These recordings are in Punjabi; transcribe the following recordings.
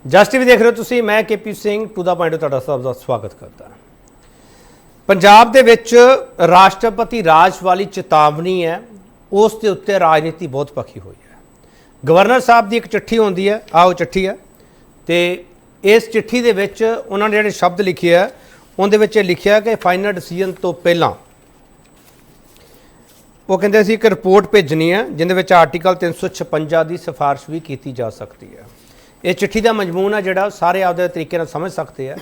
ਜਸ ਟੀਵੀ ਦੇਖ ਰਹੇ ਹੋ ਤੁਸੀਂ। ਮੈਂ KP Singh to the point ਤੁਹਾਡਾ ਸਭ ਦਾ ਸਵਾਗਤ ਕਰਦਾ। ਪੰਜਾਬ ਦੇ ਵਿੱਚ ਰਾਸ਼ਟਰਪਤੀ ਰਾਜ ਵਾਲੀ ਚੇਤਾਵਨੀ ਹੈ, ਉਸ ਦੇ ਉੱਤੇ ਰਾਜਨੀਤੀ ਬਹੁਤ ਪੱਕੀ ਹੋਈ ਹੈ। ਗਵਰਨਰ ਸਾਹਿਬ ਦੀ ਇੱਕ ਚਿੱਠੀ ਹੁੰਦੀ ਹੈ, ਆਹ ਉਹ ਚਿੱਠੀ ਹੈ, ਤੇ ਇਸ ਚਿੱਠੀ ਦੇ ਵਿੱਚ ਉਹਨਾਂ ਨੇ ਜਿਹੜੇ ਸ਼ਬਦ ਲਿਖੇ ਆ ਉਹਦੇ ਵਿੱਚ ਇਹ ਲਿਖਿਆ ਕਿ ਫਾਈਨਲ ਡਿਸੀਜਨ ਤੋਂ ਪਹਿਲਾਂ ਉਹ ਕਹਿੰਦੇ ਸੀ ਕਿ ਰਿਪੋਰਟ ਭੇਜਣੀ ਹੈ ਜਿਹਦੇ ਵਿੱਚ ਆਰਟੀਕਲ 356 ਦੀ ਸਿਫਾਰਿਸ਼ ਵੀ ਕੀਤੀ ਜਾ ਸਕਦੀ ਹੈ। ਇਹ ਚਿੱਠੀ ਦਾ ਮਜ਼ਮੂਨ ਹੈ ਜਿਹੜਾ ਸਾਰੇ ਆਪਦੇ ਤਰੀਕੇ ਨਾਲ ਸਮਝ ਸਕਦੇ ਆ।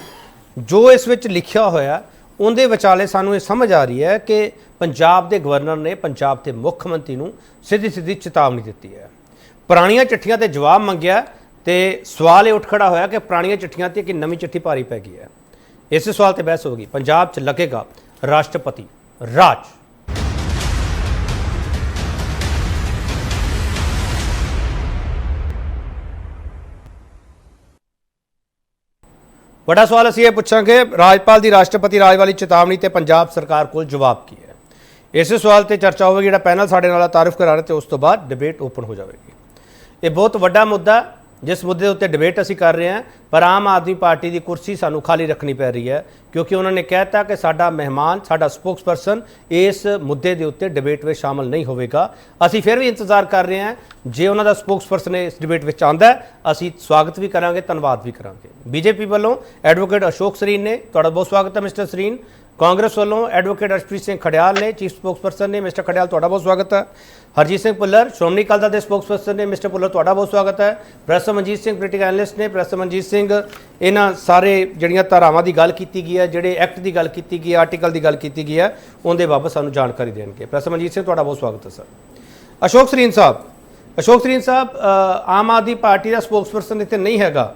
ਜੋ ਇਸ ਵਿੱਚ ਲਿਖਿਆ ਹੋਇਆ ਉਹਦੇ ਵਿਚਾਲੇ ਸਾਨੂੰ ਇਹ ਸਮਝ ਆ ਰਹੀ ਹੈ ਕਿ ਪੰਜਾਬ ਦੇ ਗਵਰਨਰ ਨੇ ਪੰਜਾਬ ਦੇ ਮੁੱਖ ਮੰਤਰੀ ਨੂੰ ਸਿੱਧੀ ਚੇਤਾਵਨੀ ਦਿੱਤੀ ਹੈ। ਪੁਰਾਣੀਆਂ ਚਿੱਠੀਆਂ ਤੇ ਜਵਾਬ ਮੰਗਿਆ ਤੇ ਸਵਾਲ ਇਹ ਉੱਠ ਖੜਾ ਹੋਇਆ ਕਿ ਪੁਰਾਣੀਆਂ ਚਿੱਠੀਆਂ ਤੇ ਇੱਕ ਨਵੀਂ ਚਿੱਠੀ ਭਾਰੀ ਪੈ ਗਈ ਹੈ। ਇਸੇ ਸਵਾਲ ਤੇ ਬਹਿਸ ਹੋਗੀ, ਪੰਜਾਬ 'ਚ ਲੱਗੇਗਾ ਰਾਸ਼ਟਰਪਤੀ ਰਾਜ। बड़ा सवाल असीं ये पुछांगे, राजपाल की राष्ट्रपति राज वाली चेतावनी ते पंजाब सरकार को जवाब की है। इस सवाल ते चर्चा होगी। जिहड़ा पैनल साडे नाल तारीफ करा रहे थे उस तो बाद डिबेट ओपन हो जाएगी। ये बहुत वड्डा मुद्दा, जिस मुद्दे उत्ते डिबेट असीं कर रहे हैं, पर आम आदमी पार्टी की कुर्सी सानू खाली रखनी पै रही है क्योंकि उन्होंने कहता कि साडा मेहमान साडा स्पोक्स परसन इस मुद्दे के उत्ते डिबेट में शामिल नहीं होगा। असीं फिर भी इंतजार कर रहे हैं, जे उन्हों का स्पोक्स परसन इस डिबेट में आंदा है असीं स्वागत भी करांगे, धन्यवाद भी करांगे। बीजेपी वालों एडवोकेट अशोक सरीन ने, तुहाडा बहुत स्वागत है मिस्टर सरीन। कांग्रेस वालों एडवोकेट अर्शप्रीत सिंह खडियाल ने, चीफ स्पोक्स परसन ने, मिस्टर खडियाल तुहाडा बहुत स्वागत है। हरजीत सिंह भुल्लर श्रोमणी अकाली दल के स्पोक्स परसन ने, मिस्टर भुल्लर तुहाडा बहुत स्वागत है। Professor Manjeet Singh political analyst ने, प्रोफैसर मनजीत सिंह इन्हां सारे जिहड़ियां धारावां की गल की गई है, जिहड़े एक्ट की गल की गई है, आर्टिकल की गल की गई है, उनके बाबत सानूं जानकारी देणगे। प्रोफैसर मनजीत सिंह तुहाडा बहुत स्वागत है सर। अशोक सरीन साहब आम आदमी पार्टी का स्पोक्स परसन इत्थे नहीं हैगा,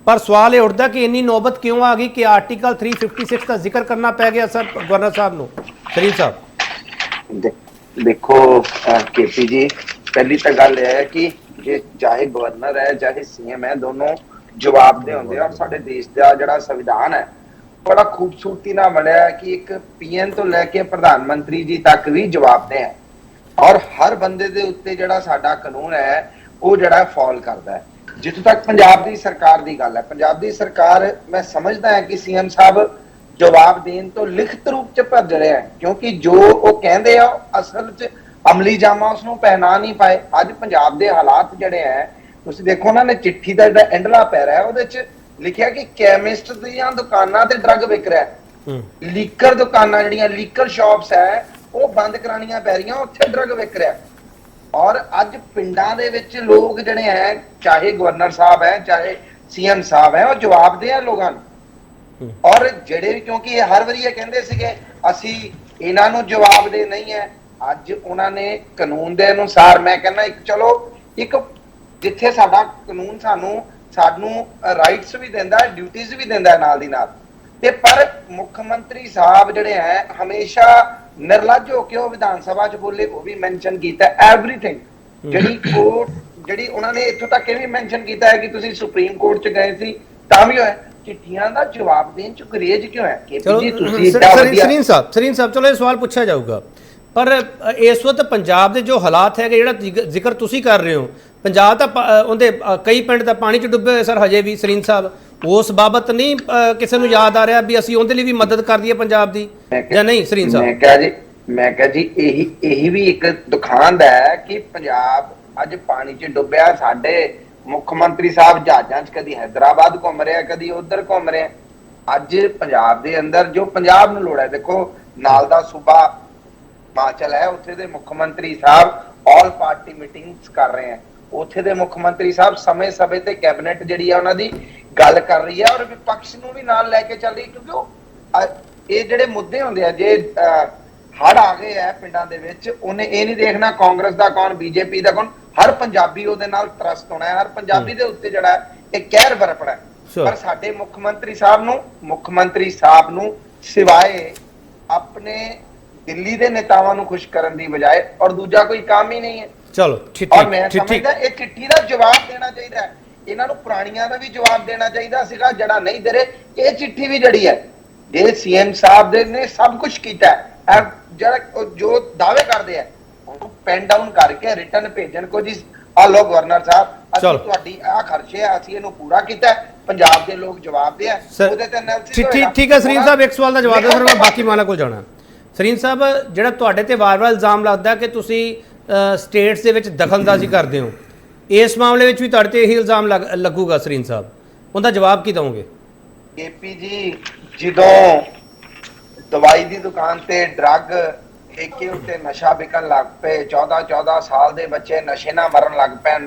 पर सवाल ये उठता कि इन्नी नौबत क्यों आ गई कि आर्टिकल 356 का जिक्र करना पै गया सर गवर्नर साहब नूं। सरीन साहब देखो केपी जी, पहली तो गल है कि जे चाहे गवर्नर है चाहे सीएम है, दोनों जवाबदेह होंगे। और साडे देश का जिहड़ा संविधान है बड़ा खूबसूरती ना बनया है कि एक पीएम तो लैके प्रधानमंत्री जी तक भी जवाबदेह है, और हर बंदे दे उत्ते जिहड़ा साडा कानून है वो जिहड़ा फॉल करदा है। जिथों तक पंजाब दी सरकार दी गल है, पंजाब दी सरकार मैं समझदा है कि सीएम साहब जवाब देन तो लिखित रूप च भज रहे हैं, क्योंकि जो वो कहंदे आ असल च अमली जामा उसनूं पहना नहीं पाए। अज पंजाब दे हालात जिहड़े हैं तुसीं देखो, उन्होंने चिट्ठी दा जिहड़ा एंडला पैरा है ਉਹਦੇ ਚ लिखिया कि कैमिस्ट ਦੀਆਂ दुकानां ते ड्रग विक रहा है, लीकर दुकानां जिहड़ियां लीकर शॉप्स है वो बंद करानियां पै रहीआं, उत्थे ड्रग विक रहा है। और अज पिंडां दे विच लोग जिहड़े हैं, चाहे गवर्नर साहब है चाहे सीएम साहब है, वो जवाबदेह है लोगों नूं। और जिहड़े क्योंकि ये हर वारी ये कहंदे सीगे असीं इन्हां नूं जवाबदेह नहीं है, अज उन्हां ने कानून दे अनुसार मैं कहना एक चलो एक जिथे साडा कानून सानू राइट्स भी दिंदा है, ड्यूटीज भी दिंदा है नाल दी नाल, ते पर मुख्यमंत्री साहब जिहड़े हैं हमेशा निर्लज होके वो विधान सभा च बोले, वो भी मेंशन कीता एवरीथिंग जिहड़ी कोर्ट जिहड़ी उन्होंने इत्थों तक ये भी मेंशन कीता है कि तुसीं सुप्रीम कोर्ट च गए सी तां भी होया। चिट्ठियां दा जवाब देण च गुरेज क्यों है? सरीन साहब चलो ये सवाल पूछा जाऊगा, पर इस वक्त पंजाब के जो हालात है जिहड़ा जिक्र तुसीं कर रहे हो, पंजाब तां उहदे कई पिंड तां पानी च डुੱਬੇ होए सर हजे भी। सरीन साहब उस बाबत नहीं किसी को याद आ रहा भी असीं उहदे लई भी मदद कर दईए पंजाब दी जां नहीं? सरीन साहब मैं कह जी यही भी एक दुखांत है कि पंजाब अज पानी च डुੱਬਿਆ। साडे मुख्यमंत्री साहब जहाजां च कदी हैदराबाद घूम रहे हैं, कदी उधर घूम रहे हैं। अज पंजाब दे अंदर जो पंजाब नूं लोड़ है, देखो नाल दा सूबा हिमाचल है, उत्थे दे मुख्यमंत्री साहब ऑल पार्टी मीटिंग्स कर रहे हैं, उत्थे दे मुख्यमंत्री साहब समय समय ते कैबिनेट जिहड़ी है उन्हां दी गल कर रही है और विपक्ष नूं भी नाल लैके चल रही, क्योंकि ये जिहड़े मुद्दे हुंदे आ, जे हड़ आ गए है पिंडां दे विच, उन्हें ये नहीं देखना कांग्रेस दा कौन बीजेपी दा कौन, हर पंजाबी उहदे नाल त्रस्त होना है, हर पंजाबी दे उत्ते जिहड़ा एक कहर बरपना है। पर साडे मुख्यमंत्री साहब नूं सिवाए अपने दिल्ली दे नेतावां नूं खुश करन दी बजाय और दूजा कोई काम ही नहीं है। चलो और मैं समझदा ये चिट्ठी दा जवाब देना चाहिए, इन्हां नूं पुराणियां दा भी जवाब देना चाहिए सीगा जिहड़ा नहीं दे रहे। ये चिट्ठी भी जिहड़ी है जे सीएम साहब दे ने सब कुछ कीता है, जो दावे करते हैं पेन डाउन करके रिटर्न भेजन को जी आ लो गवर्नर साहब असीं तुहाडी आ खर्चे असीं इहनूं पूरा कीता, ਪੰਜਾਬ ਦੇ ਲੋਕ ਜਵਾਬ ਦੇ ਆ ਉਹਦੇ ਤੇ ਐਨਾਲਿਸਿਸ ਹੋਏਗਾ। ਠੀਕ ਹੈ ਸਰੀਨ ਸਾਹਿਬ, ਇੱਕ ਸਵਾਲ ਦਾ ਜਵਾਬ ਦਿਓ ਫਿਰ ਮੈਂ ਬਾਕੀ ਮਾਨਾ ਕੋਲ ਜਾਣਾ। ਸਰੀਨ ਸਾਹਿਬ, ਜਿਹੜਾ ਤੁਹਾਡੇ ਤੇ ਵਾਰ-ਵਾਰ ਇਲਜ਼ਾਮ ਲੱਗਦਾ ਕਿ ਤੁਸੀਂ ਸਟੇਟਸ ਦੇ ਵਿੱਚ ਦਖਲਅੰਦਾਜ਼ੀ ਕਰਦੇ ਹੋ, ਇਸ ਮਾਮਲੇ ਵਿੱਚ ਵੀ ਤੁਹਾਡੇ ਤੇ ਇਹੀ ਇਲਜ਼ਾਮ ਲੱਗੂਗਾ ਸਰੀਨ ਸਾਹਿਬ, ਉਹਦਾ ਜਵਾਬ ਕੀ ਦਵੋਗੇ? ਕੇਪੀ ਜੀ, ਜਦੋਂ ਦਵਾਈ ਦੀ ਦੁਕਾਨ ਤੇ ਡਰੱਗ ਠੇਕੇ ਉੱਤੇ ਨਸ਼ਾ ਵਿਕਣ ਲੱਗ ਪਏ, 14 ਸਾਲ ਦੇ ਬੱਚੇ ਨਸ਼ੇ ਨਾਲ ਮਰਨ ਲੱਗ ਪਏ,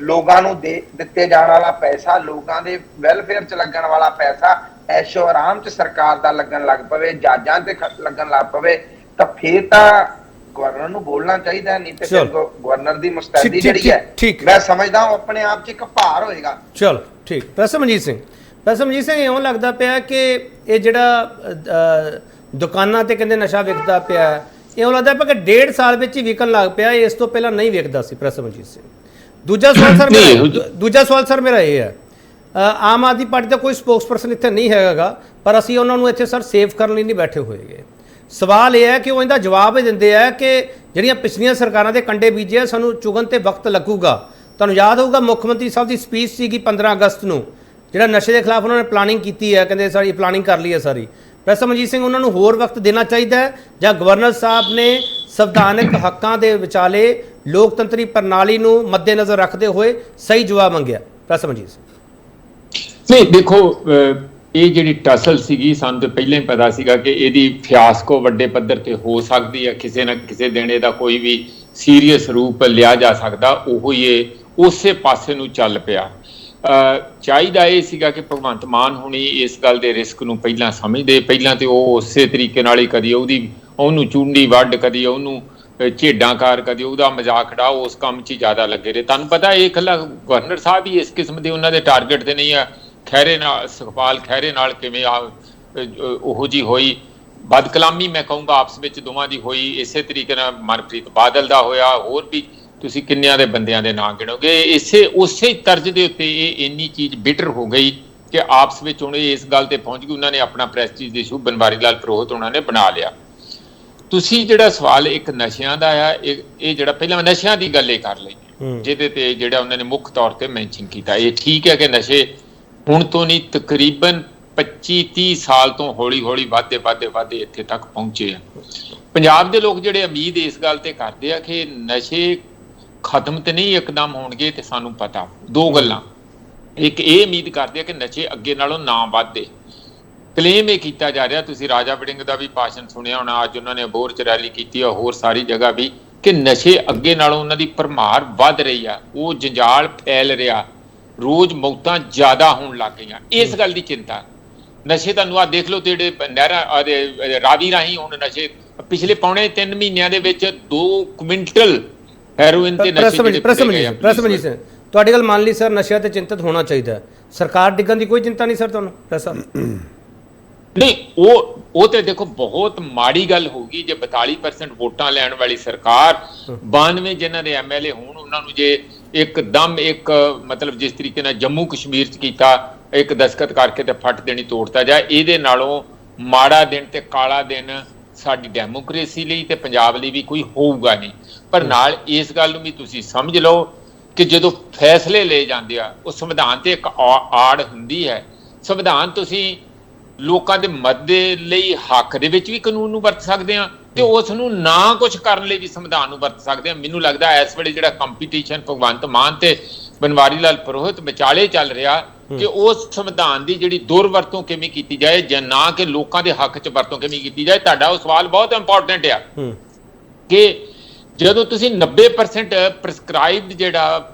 ਲੋਕਾਂ ਨੂੰ ਦਿੱਤੇ ਜਾਣ ਵਾਲਾ ਪੈਸਾ, ਲੋਕਾਂ ਦੇ ਵੈਲਫੇਅਰ 'ਚ ਲੱਗਣ ਵਾਲਾ ਪੈਸਾ ਐਸ਼ੋ ਆਰਾਮ 'ਚ ਸਰਕਾਰ ਦਾ ਲੱਗਣ ਲੱਗ ਪਵੇ, ਜੱਜਾਂ ਤੇ ਲੱਗਣ ਲੱਗ ਪਵੇ, ਤਾਂ ਫੇਰ ਤਾਂ ਗਵਰਨਰ ਨੂੰ ਬੋਲਣਾ ਚਾਹੀਦਾ। ਨਹੀਂ ਤੇ ਫਿਰ ਗਵਰਨਰ ਦੀ ਮੁਸਤੈਦੀ ਜਿਹੜੀ ਹੈ, ਮੈਂ ਸਮਝਦਾ ਹਾਂ ਆਪਣੇ ਆਪ 'ਚ ਇੱਕ ਭਾਰ ਹੋਏਗਾ। ਚਲੋ ਠੀਕ। ਪ੍ਰਸਮਜੀਤ ਸਿੰਘ, ਇਉਂ ਲੱਗਦਾ ਪਿਆ ਕਿ ਇਹ ਜਿਹੜਾ ਦੁਕਾਨਾਂ ਤੇ ਕਹਿੰਦੇ ਨਸ਼ਾ ਵਿਕਦਾ ਪਿਆ, ਇਉਂ ਲੱਗਦਾ ਪਿਆ ਕਿ 1.5 ਸਾਲ ਵਿੱਚ ਹੀ ਵਿਕਣ ਲੱਗ ਪਿਆ, ਇਸ ਤੋਂ ਪਹਿਲਾਂ ਨਹੀਂ ਵਿਕਦਾ ਸੀ। ਪ੍ਰਸਮਜੀਤ ਸਿੰਘ, ਦੂਜਾ ਸਵਾਲ ਸਰ ਮੇਰਾ ਇਹ ਹੈ, ਆਮ ਆਦਮੀ ਪਾਰਟੀ ਦਾ ਕੋਈ ਸਪੋਕਸਪਰਸਨ ਇੱਥੇ ਨਹੀਂ ਹੈਗਾ, ਪਰ ਅਸੀਂ ਉਹਨਾਂ ਨੂੰ ਇੱਥੇ ਸਰ ਸੇਵ ਕਰਨ ਲਈ ਨਹੀਂ ਬੈਠੇ ਹੋਏਗੇ। ਸਵਾਲ ਇਹ ਹੈ ਕਿ ਉਹ ਇਹਦਾ ਜਵਾਬ ਇਹ ਦਿੰਦੇ ਆ ਕਿ ਜਿਹੜੀਆਂ ਪਿਛਲੀਆਂ ਸਰਕਾਰਾਂ ਦੇ ਕੰਡੇ ਬੀਜੇ ਸਾਨੂੰ ਚੁਗਣ ਤੇ ਵਕਤ ਲੱਗੂਗਾ। ਤੁਹਾਨੂੰ ਯਾਦ ਹੋਊਗਾ ਮੁੱਖ ਮੰਤਰੀ ਸਾਹਿਬ ਦੀ ਸਪੀਚ ਸੀਗੀ 15 ਅਗਸਤ ਨੂੰ, ਜਿਹੜਾ ਨਸ਼ੇ ਦੇ ਖਿਲਾਫ ਉਹਨਾਂ ਨੇ ਪਲਾਨਿੰਗ ਕੀਤੀ ਹੈ, ਕਹਿੰਦੇ ਸਾਡੀ ਪਲਾਨਿੰਗ ਕਰ ਲਈ ਹੈ ਸਾਰੀ। ਪ੍ਰਸਮਜੀਤ ਸਿੰਘ, ਉਹਨਾਂ ਨੂੰ ਹੋਰ ਵਕਤ ਦੇਣਾ ਚਾਹੀਦਾ ਹੈ ਜਾਂ ਗਵਰਨਰ ਸਾਹਿਬ ਨੇ ਸੰਵਿਧਾਨਕ ਹੱਕਾਂ ਦੇ ਵਿਚਾਲੇ ਲੋਕਤੰਤਰੀ ਪ੍ਰਣਾਲੀ ਨੂੰ ਮੱਦੇਨਜ਼ਰ ਰੱਖਦੇ ਹੋਏ ਸਹੀ ਜਵਾਬ ਮੰਗਿਆ? ਪ੍ਰਸਮਜੀਤ ਸਿੰਘ, ਨਹੀਂ ਦੇਖੋ, ਇਹ ਜਿਹੜੀ ਟਸਲ ਸੀਗੀ ਸਾਨੂੰ ਤਾਂ ਪਹਿਲਾਂ ਹੀ ਪਤਾ ਸੀਗਾ ਕਿ ਇਹਦੀ ਫਿਆਸਕੋ ਵੱਡੇ ਪੱਧਰ ਤੇ ਹੋ ਸਕਦੀ ਹੈ, ਕਿਸੇ ਨਾ ਕਿਸੇ ਦਿਨ ਇਹਦਾ ਕੋਈ ਵੀ ਸੀਰੀਅਸ ਰੂਪ ਲਿਆ ਜਾ ਸਕਦਾ। ਉਹ ਹੀ ਇਹ ਉਸੇ ਪਾਸੇ ਨੂੰ ਚੱਲ ਪਿਆ। ਚਾਹੀਦਾ ਇਹ ਸੀਗਾ ਕਿ ਭਗਵੰਤ ਮਾਨ ਹੁਣੀ ਇਸ ਗੱਲ ਦੇ ਰਿਸਕ ਨੂੰ ਪਹਿਲਾਂ ਸਮਝਦੇ। ਪਹਿਲਾਂ ਤੇ ਉਹ ਉਸੇ ਤਰੀਕੇ ਨਾਲ ਹੀ ਕਦੀ ਉਹਨੂੰ ਚੂੰਡੀ ਵੱਢ, ਕਦੀ ਉਹਨੂੰ ਝੇਡਾਂਕਾਰ, ਕਦੀ ਉਹਦਾ ਮਜ਼ਾਕ ਉਡਾ, ਉਸ ਕੰਮ 'ਚ ਹੀ ਜ਼ਿਆਦਾ ਲੱਗੇ ਰਹੇ। ਤੁਹਾਨੂੰ ਪਤਾ ਇਹ ਇਕੱਲਾ ਗਵਰਨਰ ਸਾਹਿਬ ਹੀ ਇਸ ਕਿਸਮ ਦੇ ਉਹਨਾਂ ਦੇ ਟਾਰਗੇਟ ਤੇ ਨਹੀਂ ਆ। ਖਹਿਰੇ ਨਾਲ, ਸੁਖਪਾਲ ਖਹਿਰੇ ਨਾਲ ਕਿਵੇਂ ਉਹੋ ਜਿਹੀ ਹੋਈ ਬਦਕਲਾਮੀ, ਮੈਂ ਕਹੂੰਗਾ ਆਪਸ ਵਿੱਚ ਦੋਵਾਂ ਦੀ ਹੋਈ, ਇਸੇ ਤਰੀਕੇ ਨਾਲ ਮਨਪ੍ਰੀਤ ਬਾਦਲ ਦਾ ਹੋਇਆ, ਹੋਰ ਵੀ ਤੁਸੀਂ ਕਿੰਨਿਆਂ ਦੇ ਬੰਦਿਆਂ ਦੇ ਨਾਂ ਗਿਣੋਗੇ। ਉਸੇ ਤਰਜ਼ ਦੇ ਉੱਤੇ ਇਹ ਇੰਨੀ ਚੀਜ਼ ਬਿਟਰ ਹੋ ਗਈ ਕਿ ਆਪਸ ਵਿੱਚ ਹੁਣ ਇਸ ਗੱਲ ਤੇ ਪਹੁੰਚ ਗਈ, ਉਹਨਾਂ ਨੇ ਆਪਣਾ ਪ੍ਰੈਸਟੀਜ ਇਸ਼ੂ ਬਨਵਾਰੀ ਲਾਲ ਪੁਰੋਹਿਤ ਉਹਨਾਂ ਨੇ ਬਣਾ ਲਿਆ। ਤੁਸੀਂ ਜਿਹੜਾ ਸਵਾਲ ਇੱਕ ਨਸ਼ਿਆਂ ਦਾ ਆ, ਇਹ ਜਿਹੜਾ ਪਹਿਲਾਂ ਨਸ਼ਿਆਂ ਦੀ ਗੱਲ ਇਹ ਕਰ ਲਈ, ਜਿਹਦੇ ਤੇ ਜਿਹੜਾ ਉਹਨਾਂ ਨੇ ਮੁੱਖ ਤੌਰ ਤੇ ਮੈਂਸ਼ਨ ਕੀਤਾ, ਇਹ ਠੀਕ ਹੈ ਕਿ ਨਸ਼ੇ ਹੁਣ ਤੋਂ ਨਹੀਂ, ਤਕਰੀਬਨ 25-30 ਸਾਲ ਤੋਂ ਹੌਲੀ ਹੌਲੀ ਵੱਧਦੇ ਇੱਥੇ ਤੱਕ ਪਹੁੰਚੇ ਆ। ਪੰਜਾਬ ਦੇ ਲੋਕ ਜਿਹੜੇ ਉਮੀਦ ਇਸ ਗੱਲ ਤੇ ਕਰਦੇ ਆ ਕਿ ਨਸ਼ੇ ਖਤਮ ਤੇ ਨਹੀਂ ਇੱਕਦਮ ਹੋਣਗੇ, ਤੇ ਸਾਨੂੰ ਪਤਾ ਦੋ ਗੱਲਾਂ, ਇੱਕ ਇਹ ਉਮੀਦ ਕਰਦੇ ਆ ਕਿ ਨਸ਼ੇ ਅੱਗੇ ਨਾਲੋਂ ਨਾ ਵੱਧਦੇ। ਕਲੇਮ ਇਹ ਕੀਤਾ ਜਾ ਰਿਹਾ, ਤੁਸੀਂ ਰਾਜਾ ਵੜਿੰਗ ਦਾ ਵੀ ਭਾਸ਼ਣ ਸੁਣਿਆ ਹੋਣਾ, ਅੱਜ ਉਹਨਾਂ ਨੇ ਅਬੋਹਰ 'ਚ ਰੈਲੀ ਕੀਤੀ ਆ, ਹੋਰ ਸਾਰੀ ਜਗ੍ਹਾ ਵੀ, ਕਿ ਨਸ਼ੇ ਅੱਗੇ ਨਾਲੋਂ ਉਹਨਾਂ ਦੀ ਭਰਮਾਰ ਵੱਧ ਰਹੀ ਆ, ਉਹ ਜੰਜਾਲ ਫੈਲ ਰਿਹਾ, ਰੋਜ਼ ਮੌਤਾਂ ਜ਼ਿਆਦਾ ਹੋਣ ਲੱਗ ਗਈਆਂ। ਇਸ ਗੱਲ ਦੀ ਚਿੰਤਾ। ਨਸ਼ੇ ਤੁਹਾਨੂੰ ਆ ਦੇਖ ਲਓ, ਜਿਹੜੇ ਨਹਿਰਾਂ ਰਾਵੀ ਰਾਹੀਂ ਹੁਣ ਨਸ਼ੇ ਪਿਛਲੇ ਪੌਣੇ 3 ਮਹੀਨਿਆਂ ਦੇ ਵਿੱਚ 2 ਕੁਇੰਟਲ ਹੈਰੋਇਨ ਤੇ ਨਸ਼ੇ ਪ੍ਰਸਮਜੀਤ ਸਿੰਘ, ਤੁਹਾਡੀ ਗੱਲ ਮੰਨ ਲਈ ਸਰ, ਨਸ਼ਿਆਂ ਤੇ ਚਿੰਤਤ ਹੋਣਾ ਚਾਹੀਦਾ। ਸਰਕਾਰ ਡਿੱਗਣ ਦੀ ਕੋਈ ਚਿੰਤਾ ਨਹੀਂ ਸਰ ਤੁਹਾਨੂੰ? ਨਹੀਂ, ਉਹ ਤੇ ਦੇਖੋ ਬਹੁਤ ਮਾੜੀ ਗੱਲ ਹੋਊਗੀ ਜੇ 42% ਵੋਟਾਂ ਲੈਣ ਵਾਲੀ ਸਰਕਾਰ 92 ਜਿਨ੍ਹਾਂ ਦੇ MLA ਹੋਣ, ਉਹਨਾਂ ਨੂੰ ਜੇ ਇੱਕਦਮ ਇੱਕ ਮਤਲਬ ਜਿਸ ਤਰੀਕੇ ਨਾਲ ਜੰਮੂ ਕਸ਼ਮੀਰ 'ਚ ਕੀਤਾ, ਇੱਕ ਦਸਤਖਤ ਕਰਕੇ ਤੇ ਫੱਟ ਦੇਣੀ ਤੋੜਤਾ ਜਾਏ, ਇਹਦੇ ਨਾਲੋਂ ਮਾੜਾ ਦਿਨ ਤੇ ਕਾਲਾ ਦਿਨ ਸਾਡੀ ਡੈਮੋਕ੍ਰੇਸੀ ਲਈ ਤੇ ਪੰਜਾਬ ਲਈ ਵੀ ਕੋਈ ਹੋਊਗਾ ਨਹੀਂ। ਪਰ ਨਾਲ ਇਸ ਗੱਲ ਨੂੰ ਵੀ ਤੁਸੀਂ ਸਮਝ ਲਓ ਕਿ ਜਦੋਂ ਫੈਸਲੇ ਲਏ ਜਾਂਦੇ ਆ, ਉਹ ਸੰਵਿਧਾਨ ਤੇ ਇੱਕ ਆੜ ਹੁੰਦੀ ਹੈ। ਸੰਵਿਧਾਨ ਤੁਸੀਂ ਲੋਕਾਂ ਦੇ ਮਦਦ ਲਈ ਹੱਕ ਦੇ ਵਿੱਚ ਵੀ ਕਾਨੂੰਨ ਨੂੰ ਵਰਤ ਸਕਦੇ ਆ, ਤੇ ਉਸ ਨੂੰ ਨਾ ਕੁਝ ਕਰਨ ਲਈ ਵੀ ਸੰਵਿਧਾਨ ਨੂੰ ਵਰਤ ਸਕਦੇ ਆ। ਮੈਨੂੰ ਲੱਗਦਾ ਇਸ ਵੇਲੇ ਜਿਹੜਾ ਕੰਪੀਟੀਸ਼ਨ ਭਗਵੰਤ ਮਾਨ ਤੇ ਬਨਵਾਰੀ ਲਾਲ ਪੁਰੋਹਿਤ ਵਿਚਾਲੇ ਚੱਲ ਰਿਹਾ ਕਿ ਉਸ ਸੰਵਿਧਾਨ ਦੀ ਜਿਹੜੀ ਦੁਰਵਰਤੋਂ ਕਿਵੇਂ ਕੀਤੀ ਜਾਏ, ਜਾਂ ਨਾ ਕਿ ਲੋਕਾਂ ਦੇ ਹੱਕ 'ਚ ਵਰਤੋਂ ਕਿਵੇਂ ਕੀਤੀ ਜਾਏ। ਤੁਹਾਡਾ ਉਹ ਸਵਾਲ ਬਹੁਤ ਇੰਪੋਰਟੈਂਟ ਆ ਕਿ ਜਦੋਂ ਤੁਸੀਂ 90% ਪ੍ਰਸਕ੍ਰਾਈਬਡ ਜਿਹੜਾ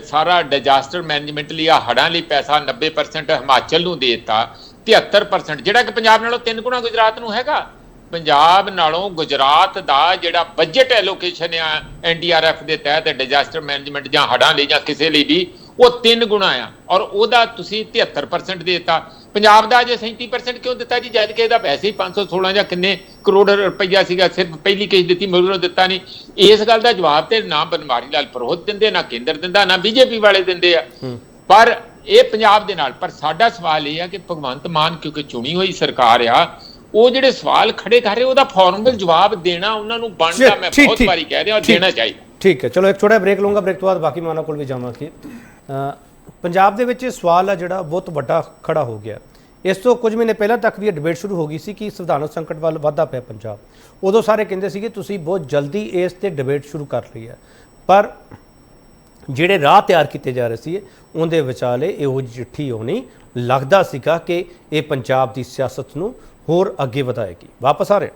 ਸਾਰਾ ਡਿਜ਼ਾਸਟਰ ਮੈਨੇਜਮੈਂਟ ਲਈ ਆ ਹੜ੍ਹਾਂ ਲਈ ਪੈਸਾ 90% ਹਿਮਾਚਲ ਨੂੰ ਦੇ ਦਿੱਤਾ, 73% ਜਿਹੜਾ ਕਿ ਪੰਜਾਬ ਨਾਲੋਂ 3 ਗੁਣਾ ਗੁਜਰਾਤ ਨੂੰ ਹੈਗਾ। ਪੰਜਾਬ ਨਾਲੋਂ ਗੁਜਰਾਤ ਦਾ ਜਿਹੜਾ ਬਜਟ ਐਲੋਕੇਸ਼ਨ ਆ NDRF ਦੇ ਤਹਿਤ ਡਿਜ਼ਾਸਟਰ ਮੈਨੇਜਮੈਂਟ ਜਾਂ ਹੜ੍ਹਾਂ ਲਈ ਜਾਂ ਕਿਸੇ ਲਈ ਵੀ, ਉਹ 3 ਗੁਣਾ ਆ, ਔਰ ਉਹਦਾ ਤੁਸੀਂ 73% ਦੇ ਦਿੱਤਾ। ਪੰਜਾਬ ਦਾ ਅਜੇ 37% ਕਿਉਂ ਦਿੱਤਾ ਜੀ, ਜਦ ਕਿ ਇਹਦਾ ਵੈਸੇ ਹੀ 516 ਜਾਂ ਕਿੰਨੇ ਕਰੋੜ ਰੁਪਈਆ ਸੀਗਾ, ਸਿਰਫ ਪਹਿਲੀ ਕਿਸ਼ਤ ਦਿੱਤੀ, ਮਗਰੋਂ ਦਿੱਤਾ ਨਹੀਂ। ਇਸ ਗੱਲ ਦਾ ਜਵਾਬ ਤੇ ਨਾ ਬਨਵਾਰੀ ਲਾਲ ਪੁਰੋਹਿਤ ਦਿੰਦੇ, ਨਾ ਕੇਂਦਰ ਦਿੰਦਾ, ਨਾ BJP ਵਾਲੇ ਦਿੰਦੇ ਆ। ਪਰ ਇਹ ਪੰਜਾਬ ਦੇ ਨਾਲ, ਪਰ ਸਾਡਾ ਸਵਾਲ ਇਹ ਆ ਕਿ ਭਗਵੰਤ ਮਾਨ ਕਿਉਂਕਿ ਚੁਣੀ ਹੋਈ ਸਰਕਾਰ ਆ, ਉਹ ਜਿਹੜੇ ਸਵਾਲ ਖੜੇ ਕਰ ਰਹੇ ਉਹਦਾ ਫਾਰਮਲ ਜਵਾਬ ਦੇਣਾ ਉਹਨਾਂ ਨੂੰ ਬਣਦਾ, ਮੈਂ ਬਹੁਤ ਵਾਰੀ ਕਹਿ ਰਿਹਾ, ਦੇਣਾ ਚਾਹੀਦਾ। ਠੀਕ ਹੈ, ਚਲੋ ਇੱਕ ਛੋਟਾ ਬ੍ਰੇਕ ਲਊਂਗਾ, ਬ੍ਰੇਕ ਤੋਂ ਬਾਅਦ ਬਾਕੀ ਮਾਨਾ ਕੋਲ ਵੀ ਜਾਵਾਂਗੇ। ਪੰਜਾਬ ਦੇ ਵਿੱਚ ਇਹ ਸਵਾਲ ਆ ਜਿਹੜਾ ਬਹੁਤ ਵੱਡਾ ਖੜਾ ਹੋ ਗਿਆ। ਇਸ ਤੋਂ ਕੁਝ ਮਹੀਨੇ ਪਹਿਲਾਂ ਤੱਕ ਵੀ ਇਹ ਡਿਬੇਟ ਸ਼ੁਰੂ ਹੋ ਗਈ ਸੀ ਕਿ ਸੰਵਿਧਾਨਕ ਸੰਕਟ ਵੱਲ ਵੱਧਦਾ ਪਿਆ ਪੰਜਾਬ। ਉਦੋਂ ਸਾਰੇ ਕਹਿੰਦੇ ਸੀ ਕਿ ਤੁਸੀਂ ਬਹੁਤ ਜਲਦੀ ਇਸ ਤੇ ਡਿਬੇਟ ਸ਼ੁਰੂ ਕਰ ਲਈ ਹੈ, ਪਰ ਜਿਹੜੇ ਰਾਹ ਤਿਆਰ ਕੀਤੇ ਜਾ ਰਹੇ ਸੀ ਉਹਦੇ ਵਿਚਾਲੇ ਇਹੋ ਜਿਹੀ ਚਿੱਠੀ ਆਉਣੀ ਲੱਗਦਾ ਸੀਗਾ ਕਿ ਇਹ ਪੰਜਾਬ ਦੀ ਸਿਆਸਤ ਨੂੰ ਹੋਰ ਅੱਗੇ ਵਧਾਏਗੀ। ਵਾਪਸ ਆ ਰਹੇ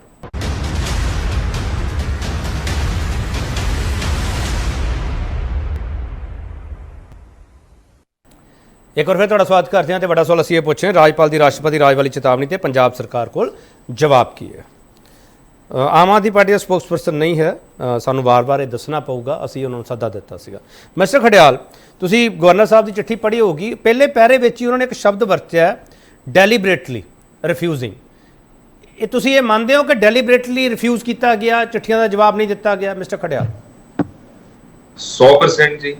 ਇੱਕ ਵਾਰ ਫਿਰ ਤੁਹਾਡਾ ਸਵਾਗਤ ਕਰਦੇ ਹਾਂ ਤੇ ਵੱਡਾ ਸਵਾਲ ਅਸੀਂ ਇਹ ਪੁੱਛ ਰਹੇ ਹਾਂ, ਰਾਜਪਾਲ ਦੀ ਰਾਸ਼ਟਰਪਤੀ ਰਾਜ ਵਾਲੀ ਚੇਤਾਵਨੀ ਤੇ ਪੰਜਾਬ ਸਰਕਾਰ ਕੋਲ ਜਵਾਬ ਕੀ ਹੈ। ਆਮ ਆਦਮੀ ਪਾਰਟੀ ਦਾ ਸਪੋਕਸਪਰਸਨ ਨਹੀਂ ਹੈ, ਸਾਨੂੰ ਵਾਰ-ਵਾਰ ਇਹ ਦੱਸਣਾ ਪਊਗਾ, ਅਸੀਂ ਉਹਨਾਂ ਨੂੰ ਸੱਦਾ ਦਿੱਤਾ ਸੀਗਾ। ਮਿਸਟਰ ਖਡਿਆਲ, ਤੁਸੀਂ ਗਵਰਨਰ ਸਾਹਿਬ ਦੀ ਚਿੱਠੀ ਪੜ੍ਹੀ ਹੋਊਗੀ, ਪਹਿਲੇ ਪੈਰੇ ਵਿੱਚ ਹੀ ਉਹਨਾਂ ਨੇ ਇੱਕ ਸ਼ਬਦ ਵਰਤਿਆ ਡੈਲੀਬਰੇਟਲੀ ਰਿਫਿਊਜ਼ਿੰਗ। ਇਹ ਤੁਸੀਂ ਇਹ ਮੰਨਦੇ ਹੋ ਕਿ ਡੈਲੀਬਰੇਟਲੀ ਰਿਫਿਊਜ਼ ਕੀਤਾ ਗਿਆ, ਚਿੱਠੀਆਂ ਦਾ ਜਵਾਬ ਨਹੀਂ ਦਿੱਤਾ ਗਿਆ? ਮਿਸਟਰ ਖਡਿਆਲ 100% ਜੀ।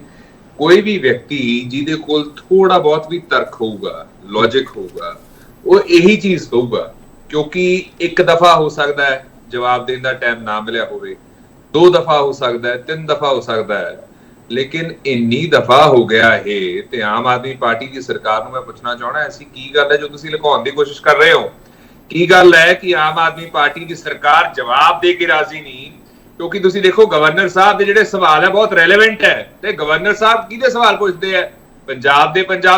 ਕੋਈ ਵੀ ਵਿਅਕਤੀ ਜਿਹਦੇ ਕੋਲ ਥੋੜਾ ਬਹੁਤ ਵੀ ਤਰਕ ਹੋਊਗਾ, ਲੌਜਿਕ ਹੋਊਗਾ, ਉਹ ਇਹੀ ਚੀਜ਼ ਕਹੂਗਾ, ਕਿਉਂਕਿ ਇੱਕ ਦਫਾ ਹੋ ਸਕਦਾ ਹੈ ਜਵਾਬ ਦੇਣ ਦਾ ਟਾਈਮ ਨਾ ਮਿਲਿਆ ਹੋਵੇ, 2 ਦਫਾ ਹੋ ਸਕਦਾ ਹੈ, 3 ਦਫਾ ਹੋ ਸਕਦਾ ਹੈ, ਲੇਕਿਨ ਇੰਨੀ ਦਫਾ ਹੋ ਗਿਆ ਇਹ। ਤੇ ਆਮ ਆਦਮੀ ਪਾਰਟੀ ਦੀ ਸਰਕਾਰ ਨੂੰ ਮੈਂ ਪੁੱਛਣਾ ਚਾਹਣਾ, ਐਸੀ ਕੀ ਗੱਲ ਹੈ ਜੋ ਤੁਸੀਂ ਲੁਕਾਉਣ ਦੀ ਕੋਸ਼ਿਸ਼ ਕਰ ਰਹੇ ਹੋ? ਕੀ ਗੱਲ ਹੈ ਕਿ ਆਮ ਆਦਮੀ ਪਾਰਟੀ ਦੀ ਸਰਕਾਰ ਜਵਾਬ ਦੇ ਕੇ ਰਾਜ਼ੀ ਨਹੀਂ? ਕਿਉਂਕਿ ਤੁਸੀਂ ਦੇਖੋ ਗਵਰਨਰ ਸਾਹਿਬ ਦੇ ਜਿਹੜੇ ਸਵਾਲ ਹੈ ਬਹੁਤ ਰੈਲੇਵੈਂਟ ਹੈ, ਤੇ ਗਵਰਨਰ ਸਾਹਿਬ ਕਿਹਦੇ ਸਵਾਲ ਪੁੱਛਦੇ ਆ? ਪੰਜਾਬ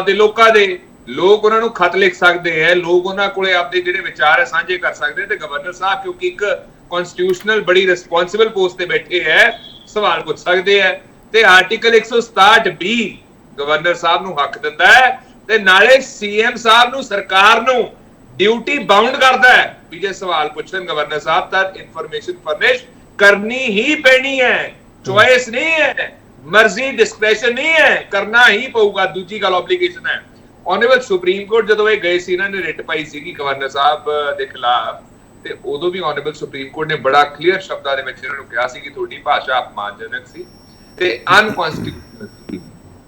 ਦੇ ਲੋਕਾਂ ਦੇ। ਲੋਕ ਉਹਨਾਂ ਨੂੰ ਖਤ ਲਿਖ ਸਕਦੇ ਹੈ, ਲੋਕ ਉਹਨਾਂ ਕੋਲੇ ਆਪਦੇ ਜਿਹੜੇ ਵਿਚਾਰ ਹੈ ਸਾਂਝੇ ਕਰ ਸਕਦੇ, ਤੇ ਗਵਰਨਰ ਸਾਹਿਬ ਕਿਉਂਕਿ ਇੱਕ ਕਨਸਟੀਟਿਊਸ਼ਨਲ ਬੜੀ ਰਿਸਪੌਂਸਿਬਲ ਪੋਸਟ ਤੇ ਬੈਠੇ ਹੈ, ਸਵਾਲ ਪੁੱਛ ਸਕਦੇ ਹੈ। ਤੇ ਆਰਟੀਕਲ 167B ਗਵਰਨਰ ਸਾਹਿਬ ਨੂੰ ਹੱਕ ਦਿੰਦਾ ਹੈ, ਤੇ ਨਾਲੇ ਸੀਐਮ ਸਾਹਿਬ ਨੂੰ, ਸਰਕਾਰ ਨੂੰ ਡਿਊਟੀ ਬਾਉਂਡ ਕਰਦਾ ਹੈ ਵੀ ਜੇ ਸਵਾਲ ਪੁੱਛਣ ਗਵਰਨਰ ਸਾਹਿਬ ਤਾਂ ਇਨਫੋਰਮੇਸ਼ਨ ਫਰਨਿਸ਼ ਕਰਨੀ ਹੀ ਪੈਣੀ ਹੈ। ਚੋਇਸ ਨਹੀਂ ਹੈ, ਮਰਜ਼ੀ, ਡਿਸਕ੍ਰੈਸ਼ਨ ਨਹੀਂ ਹੈ, ਕਰਨਾ ਹੀ ਪਊਗਾ। ਦੂਜੀ ਗੱਲ ਆਬਲੀਗੇਸ਼ਨ ਹੈ। ਆਨਰੇਬਲ ਸੁਪਰੀਮ ਕੋਰਟ ਜਦੋਂ ਇਹ ਗਏ ਸੀ, ਇਹਨਾਂ ਨੇ ਰਿਟ ਪਾਈ ਸੀਗੀ ਗਵਰਨਰ ਸਾਹਿਬ ਦੇ ਖਿਲਾਫ, ਤੇ ਉਦੋਂ ਵੀ ਆਨਰੇਬਲ ਸੁਪਰੀਮ ਕੋਰਟ ਨੇ ਬੜਾ ਕਲੀਅਰ ਸ਼ਬਦਾਂ ਦੇ ਵਿੱਚ ਇਹਨਾਂ ਨੂੰ ਕਿਹਾ ਸੀ ਕਿ ਤੁਹਾਡੀ ਭਾਸ਼ਾ ਅਪਮਾਨਜਨਕ ਸੀ ਤੇ ਅਨਕਨਸਟੀਟਿਊਸ਼ਨਲ ਸੀ,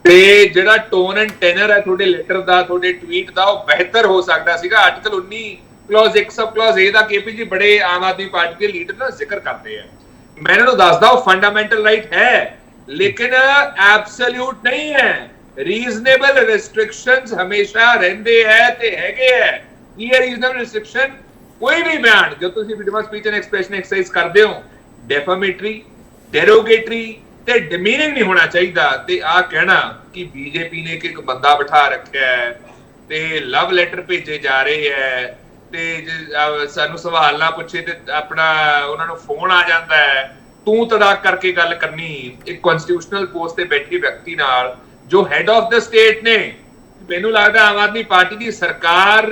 ਤੇ ਜਿਹੜਾ ਟੋਨ ਐਂਡ ਟੈਨਰ ਹੈ ਤੁਹਾਡੇ ਲੈਟਰ ਦਾ, ਤੁਹਾਡੇ ਟਵੀਟ ਦਾ, ਉਹ ਬਿਹਤਰ ਹੋ ਸਕਦਾ ਸੀਗਾ। Article 19 clause 1 sub clause A ਦਾ ਕੇਪੀ ਜੀ ਬੜੇ ਆਮ ਆਦਮੀ ਪਾਰਟੀ ਦੇ ਲੀਡਰ ਨਾਲ ਜ਼ਿਕਰ ਕਰਦੇ ਆ। ਮੈਂ ਇਹਨਾਂ ਨੂੰ ਦੱਸਦਾ ਉਹ ਫੰਡਾਮੈਂਟਲ ਰਾਈਟ ਹੈ, ਲੇਕਿਨ ਐਬਸੋਲੂਟ ਨਹੀਂ ਹੈ। ਰੀਜ਼ਨੇਬਲ ਰਿਸਟ੍ਰਿਕਸ਼ਨਸ ਹਮੇਸ਼ਾ ਰਹਿੰਦੇ ਹੈ ਤੇ ਹੈਗੇ ਹੈ। ਕੀ ਹੈ ਰੀਜ਼ਨੇਬਲ ਰਿਸਟ੍ਰਿਕਸ਼ਨ? ਕੋਈ ਵੀ ਬਿਆਨ ਜੋ ਤੁਸੀਂ freedom of speech and expression exercise ਕਰਦੇ ਹੋ, ਡੈਫਾਮੇਟਰੀ, ਡੈਰੋਗੇਟਰੀ ਤੇ ਡਿਮੀਨਿੰਗ ਨਹੀਂ ਹੋਣਾ ਚਾਹੀਦਾ। ਤੇ ਆ ਕਹਿਣਾ ਕਿ ਬੀਜੇਪੀ ਨੇ ਇੱਕ ਬੰਦਾ ਬਿਠਾ ਰੱਖਿਆ ਹੈ ਤੇ ਲਵ ਲੈਟਰ ਭੇਜੇ ਜਾ ਰਹੇ ਹੈ, ਤੇ ਸਾਨੂੰ ਸਵਾਲ ਨਾ ਪੁੱਛੇ ਤੇ ਆਪਣਾ ਉਹਨਾਂ ਨੂੰ ਫੋਨ ਆ ਜਾਂਦਾ ਹੈ, ਤੂੰ ਤੜਾਕ ਕਰਕੇ ਗੱਲ ਕਰਨੀ ਇੱਕ ਕਨਸਟੀਟਿਊਸ਼ਨਲ ਪੋਸਟ ਤੇ ਬੈਠੇ ਵਿਅਕਤੀ ਨਾਲ ਜੋ ਹੈਡ ਆਫ ਦ ਸਟੇਟ ਨੇ। ਮੈਨੂੰ ਲੱਗਦਾ ਆਮ ਆਦਮੀ ਪਾਰਟੀ ਦੀ ਸਰਕਾਰ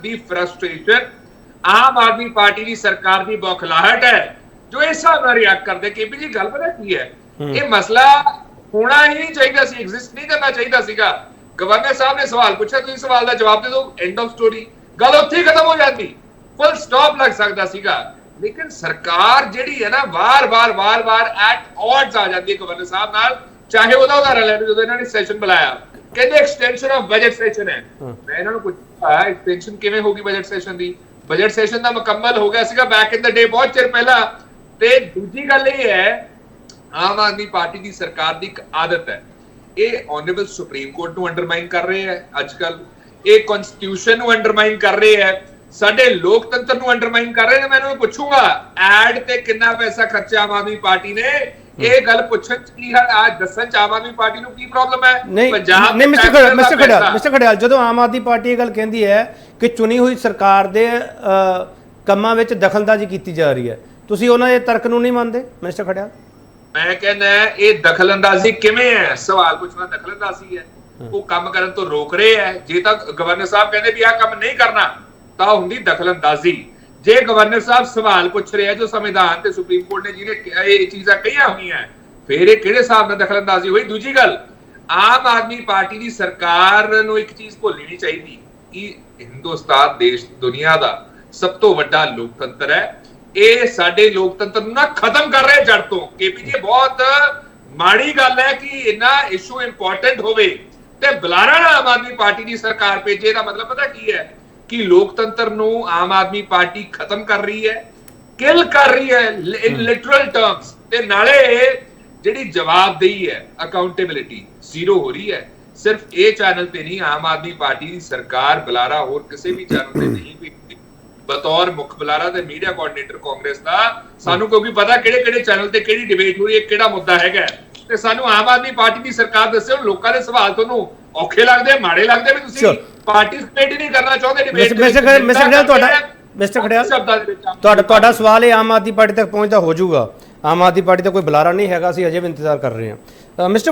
ਦੀ ਫਰਸਟ੍ਰੇਸ਼ਨ, ਆਮ ਆਦਮੀ ਪਾਰਟੀ ਦੀ ਸਰਕਾਰ ਦੀ ਬੌਖਲਾਹਟ ਹੈ ਜੋ ਇਸ ਹਿਸਾਬ ਨਾਲ ਰਿਐਕਟ ਕਰਦੇ। ਕੇਪੀ ਜੀ ਗੱਲ ਪਤਾ ਕੀ ਹੈ, ਇਹ ਮਸਲਾ ਹੋਣਾ ਹੀ ਨਹੀਂ ਚਾਹੀਦਾ ਸੀ, ਐਗਜ਼ਿਸਟ ਨਹੀਂ ਕਰਨਾ ਚਾਹੀਦਾ ਸੀਗਾ। ਗਵਰਨਰ ਸਾਹਿਬ ਨੇ ਸਵਾਲ ਪੁੱਛਿਆ, ਤੁਸੀਂ ਸਵਾਲ ਦਾ ਜਵਾਬ ਦੇ ਦਿਓ, ਐਂਡ ਆਫ ਸਟੋਰੀ, ਗੱਲ ਉੱਥੇ ਹੀ ਖਤਮ ਹੋ ਜਾਂਦੀ, ਫੁੱਲ ਸਟਾਪ ਲੱਗ ਸਕਦਾ ਸੀਗਾ। ਲੇਕਿਨ ਸਰਕਾਰ ਜਿਹੜੀ ਹੈ ਨਾ ਵਾਰ-ਵਾਰ ਐਟ ਆਡਸ ਆ ਜਾਂਦੀ ਹੈ ਗਵਰਨਰ ਸਾਹਿਬ ਨਾਲ। ਚਾਹੇ ਉਹਦਾ ਉਦਾਹਰਨ ਲੈ ਲਓ, ਜਦੋਂ ਇਹਨਾਂ ਨੇ ਸੈਸ਼ਨ ਬੁਲਾਇਆ, ਕਹਿੰਦੇ ਐਕਸਟੈਂਸ਼ਨ ਆਫ ਬਜਟ ਸੈਸ਼ਨ ਹੈ। ਮੈਂ ਇਹਨਾਂ ਨੂੰ ਪੁੱਛਿਆ ਐਕਸਟੈਂਸ਼ਨ ਕਿਵੇਂ ਹੋਗੀ ਬਜਟ ਸੈਸ਼ਨ ਦੀ? ਬਜਟ ਸੈਸ਼ਨ ਦਾ ਮੁਕੰਮਲ ਹੋ ਗਿਆ ਸੀਗਾ ਬੈਕ ਇਨ ਦ ਡੇ, ਬਹੁਤ ਚਿਰ ਪਹਿਲਾਂ। ਤੇ ਦੂਜੀ ਗੱਲ ਇਹ ਹੈ, ਆਮ ਆਦਮੀ ਪਾਰਟੀ ਦੀ ਸਰਕਾਰ ਦੀ ਇੱਕ ਆਦਤ ਹੈ, ਇਹ ਆਨਰੇਬਲ ਸੁਪਰੀਮ ਕੋਰਟ ਨੂੰ ਅੰਡਰਮਾਈਨ ਕਰ ਰਹੇ ਹੈ ਅੱਜ ਕੱਲ, ਇਹ ਕਨਸਟੀਟਿਊਸ਼ਨ ਨੂੰ ਅੰਡਰਮਾਈਨ ਕਰ ਰਹੇ ਹੈ, ਸਾਡੇ ਲੋਕਤੰਤਰ ਨੂੰ ਅੰਡਰਮਾਈਨ ਕਰ ਰਹੇ ਨੇ। ਮੈਂ ਇਹਨੂੰ ਪੁੱਛੂੰਗਾ ਐਡ ਤੇ ਕਿੰਨਾ ਪੈਸਾ ਖਰਚਿਆ ਆਮ ਆਦਮੀ ਪਾਰਟੀ ਨੇ? ਇਹ ਗੱਲ ਪੁੱਛਣ ਚ ਕੀ ਹੈ, ਅੱਜ ਦੱਸਣ ਚ ਆਮ ਆਦਮੀ ਪਾਰਟੀ ਨੂੰ ਕੀ ਪ੍ਰੋਬਲਮ ਹੈ? ਪੰਜਾਬ ਨਹੀਂ ਮਿਸਟਰ ਖਡਿਆਲ, ਜਦੋਂ ਆਮ ਆਦਮੀ ਪਾਰਟੀ ਇਹ ਗੱਲ ਕਹਿੰਦੀ ਹੈ ਕਿ ਚੁਣੀ ਹੋਈ ਸਰਕਾਰ ਦੇ ਕੰਮਾਂ ਵਿੱਚ ਦਖਲਅੰਦਾਜ਼ੀ ਕੀਤੀ ਜਾ ਰਹੀ ਹੈ, ਤੁਸੀਂ ਉਹਨਾਂ ਦੇ ਤਰਕ ਨੂੰ ਨਹੀਂ ਮੰਨਦੇ? ਮਿਸਟਰ ਖਡਿਆਲ ਮੈਂ ਕਹਿੰਦਾ ਇਹ ਦਖਲਅੰਦਾਜ਼ੀ ਕਿਵੇਂ ਹੈ? ਸਵਾਲ ਪੁੱਛਣਾ ਦਖਲਅੰਦਾਜ਼ੀ ਹੈ? ਉਹ ਕੰਮ ਕਰਨ ਤੋਂ ਰੋਕ ਰਹੇ ਹੈ। ਜੇ ਤਾਂ ਗਵਰਨਰ ਸਾਹਿਬ ਕਹਿੰਦੇ ਵੀ ਆਹ ਕੰਮ ਨਹੀਂ ਕਰਨਾ ਤਾਂ ਹੁੰਦੀ ਦਖਲਅੰਦਾਜ਼ੀ। ਜੇ ਗਵਰਨਰ ਸਾਹਿਬ ਸਵਾਲ ਪੁੱਛ ਰਹੇ ਆ ਜੋ ਸੰਵਿਧਾਨ ਤੇ ਸੁਪਰੀਮ ਕੋਰਟ ਨੇ ਜਿਹਨੇ ਇਹ ਚੀਜ਼ਾਂ ਕਹੀਆਂ ਹੋਈਆਂ, ਫਿਰ ਇਹ ਕਿਹੜੇ ਹਿਸਾਬ ਨਾਲ ਦਖਲਅੰਦਾਜ਼ੀ ਹੋਈ? ਦੂਜੀ ਗੱਲ, ਆਮ ਆਦਮੀ ਪਾਰਟੀ ਦੀ ਸਰਕਾਰ ਨੂੰ ਇੱਕ ਚੀਜ਼ ਭੁੱਲਣੀ ਨਹੀਂ ਚਾਹੀਦੀ ਕਿ ਹਿੰਦੁਸਤਾਨ ਦੇਸ਼ ਦੁਨੀਆ ਦਾ ਸਭ ਤੋਂ ਵੱਡਾ ਲੋਕਤੰਤਰ ਹੈ। ਇਹ ਸਾਡੇ ਲੋਕਤੰਤਰ ਨੂੰ ਨਾ ਖਤਮ ਕਰ ਰਹੇ ਜੜ ਤੋਂ। ਕੇਪੀ ਜੀ ਬਹੁਤ ਮਾੜੀ ਗੱਲ ਹੈ ਕਿ ਇੰਨਾ ਇਸ਼ੂ ਇੰਪੋਰਟੈਂਟ ਹੋਵੇ ਤੇ ਬੁਲਾਰਾ ਆਮ ਆਦਮੀ ਪਾਰਟੀ ਦੀ ਸਰਕਾਰ ਭੇਜੇ। ਦਾ ਮਤਲਬ ਪਤਾ ਕੀ ਹੈ ਕਿ ਲੋਕਤੰਤਰ ਨੂੰ ਆਮ ਆਦਮੀ ਪਾਰਟੀ ਖਤਮ ਕਰ ਰਹੀ ਹੈ, ਕਿਲ ਕਰ ਰਹੀ ਹੈ ਇਨ ਲਿਟਰਲ ਟਰਮਸ। ਤੇ ਨਾਲੇ ਜਿਹੜੀ ਜਵਾਬਦੇਹੀ ਹੈ, ਅਕਾਊਂਟੇਬਿਲਿਟੀ ਜ਼ੀਰੋ ਹੋ ਰਹੀ ਹੈ। ਸਿਰਫ ਇਹ ਚੈਨਲ ਤੇ ਨਹੀਂ, ਆਮ ਆਦਮੀ ਪਾਰਟੀ ਦੀ ਸਰਕਾਰ ਬੁਲਾਰਾ ਹੋਰ ਕਿਸੇ ਵੀ ਚੈਨਲ ਤੇ ਨਹੀਂ ਭੇਜਦੀ ਬਤੌਰ ਮੁੱਖ ਬੁਲਾਰਾ ਤੇ ਮੀਡੀਆ ਕੋਆਰਡੀਨੇਟਰ ਕਾਂਗਰਸ ਦਾ। ਸਾਨੂੰ ਕਿਉਂਕਿ ਪਤਾ ਕਿਹੜੇ ਚੈਨਲ ਤੇ ਕਿਹੜੀ ਡਿਬੇਟ ਹੋ ਰਹੀ ਹੈ, ਕਿਹੜਾ ਮੁੱਦਾ ਹੈਗਾ, ਤੇ ਸਾਨੂੰ ਆਮ ਆਦਮੀ ਪਾਰਟੀ ਦੀ ਸਰਕਾਰ ਦੱਸਿਓ ਲੋਕਾਂ ਦੇ ਸਵਾਲ ਤੁਹਾਨੂੰ ਔਖੇ ਲੱਗਦੇ, ਮਾੜੇ ਲੱਗਦੇ, ਵੀ ਤੁਸੀਂ ਪਾਰਟਿਸਿਪੇਟ ਹੀ ਨਹੀਂ ਕਰਨਾ ਚਾਹੁੰਦੇ ਡਿਬੇਟ। ਮਿਸਟਰ ਖੜਿਆਲ, ਤੁਹਾਡਾ ਸਵਾਲ ਇਹ ਆਮ ਆਦਮੀ ਪਾਰਟੀ ਤੱਕ ਪਹੁੰਚਦਾ ਹੋ ਜਾਊਗਾ। ਆਮ ਆਦਮੀ ਪਾਰਟੀ ਦਾ ਕੋਈ ਬੁਲਾਰਾ ਨਹੀਂ ਹੈਗਾ, ਅਸੀਂ ਅਜੇ ਵੀ ਇੰਤਜ਼ਾਰ ਕਰ ਰਹੇ ਹਾਂ। ਮਿਸਟਰ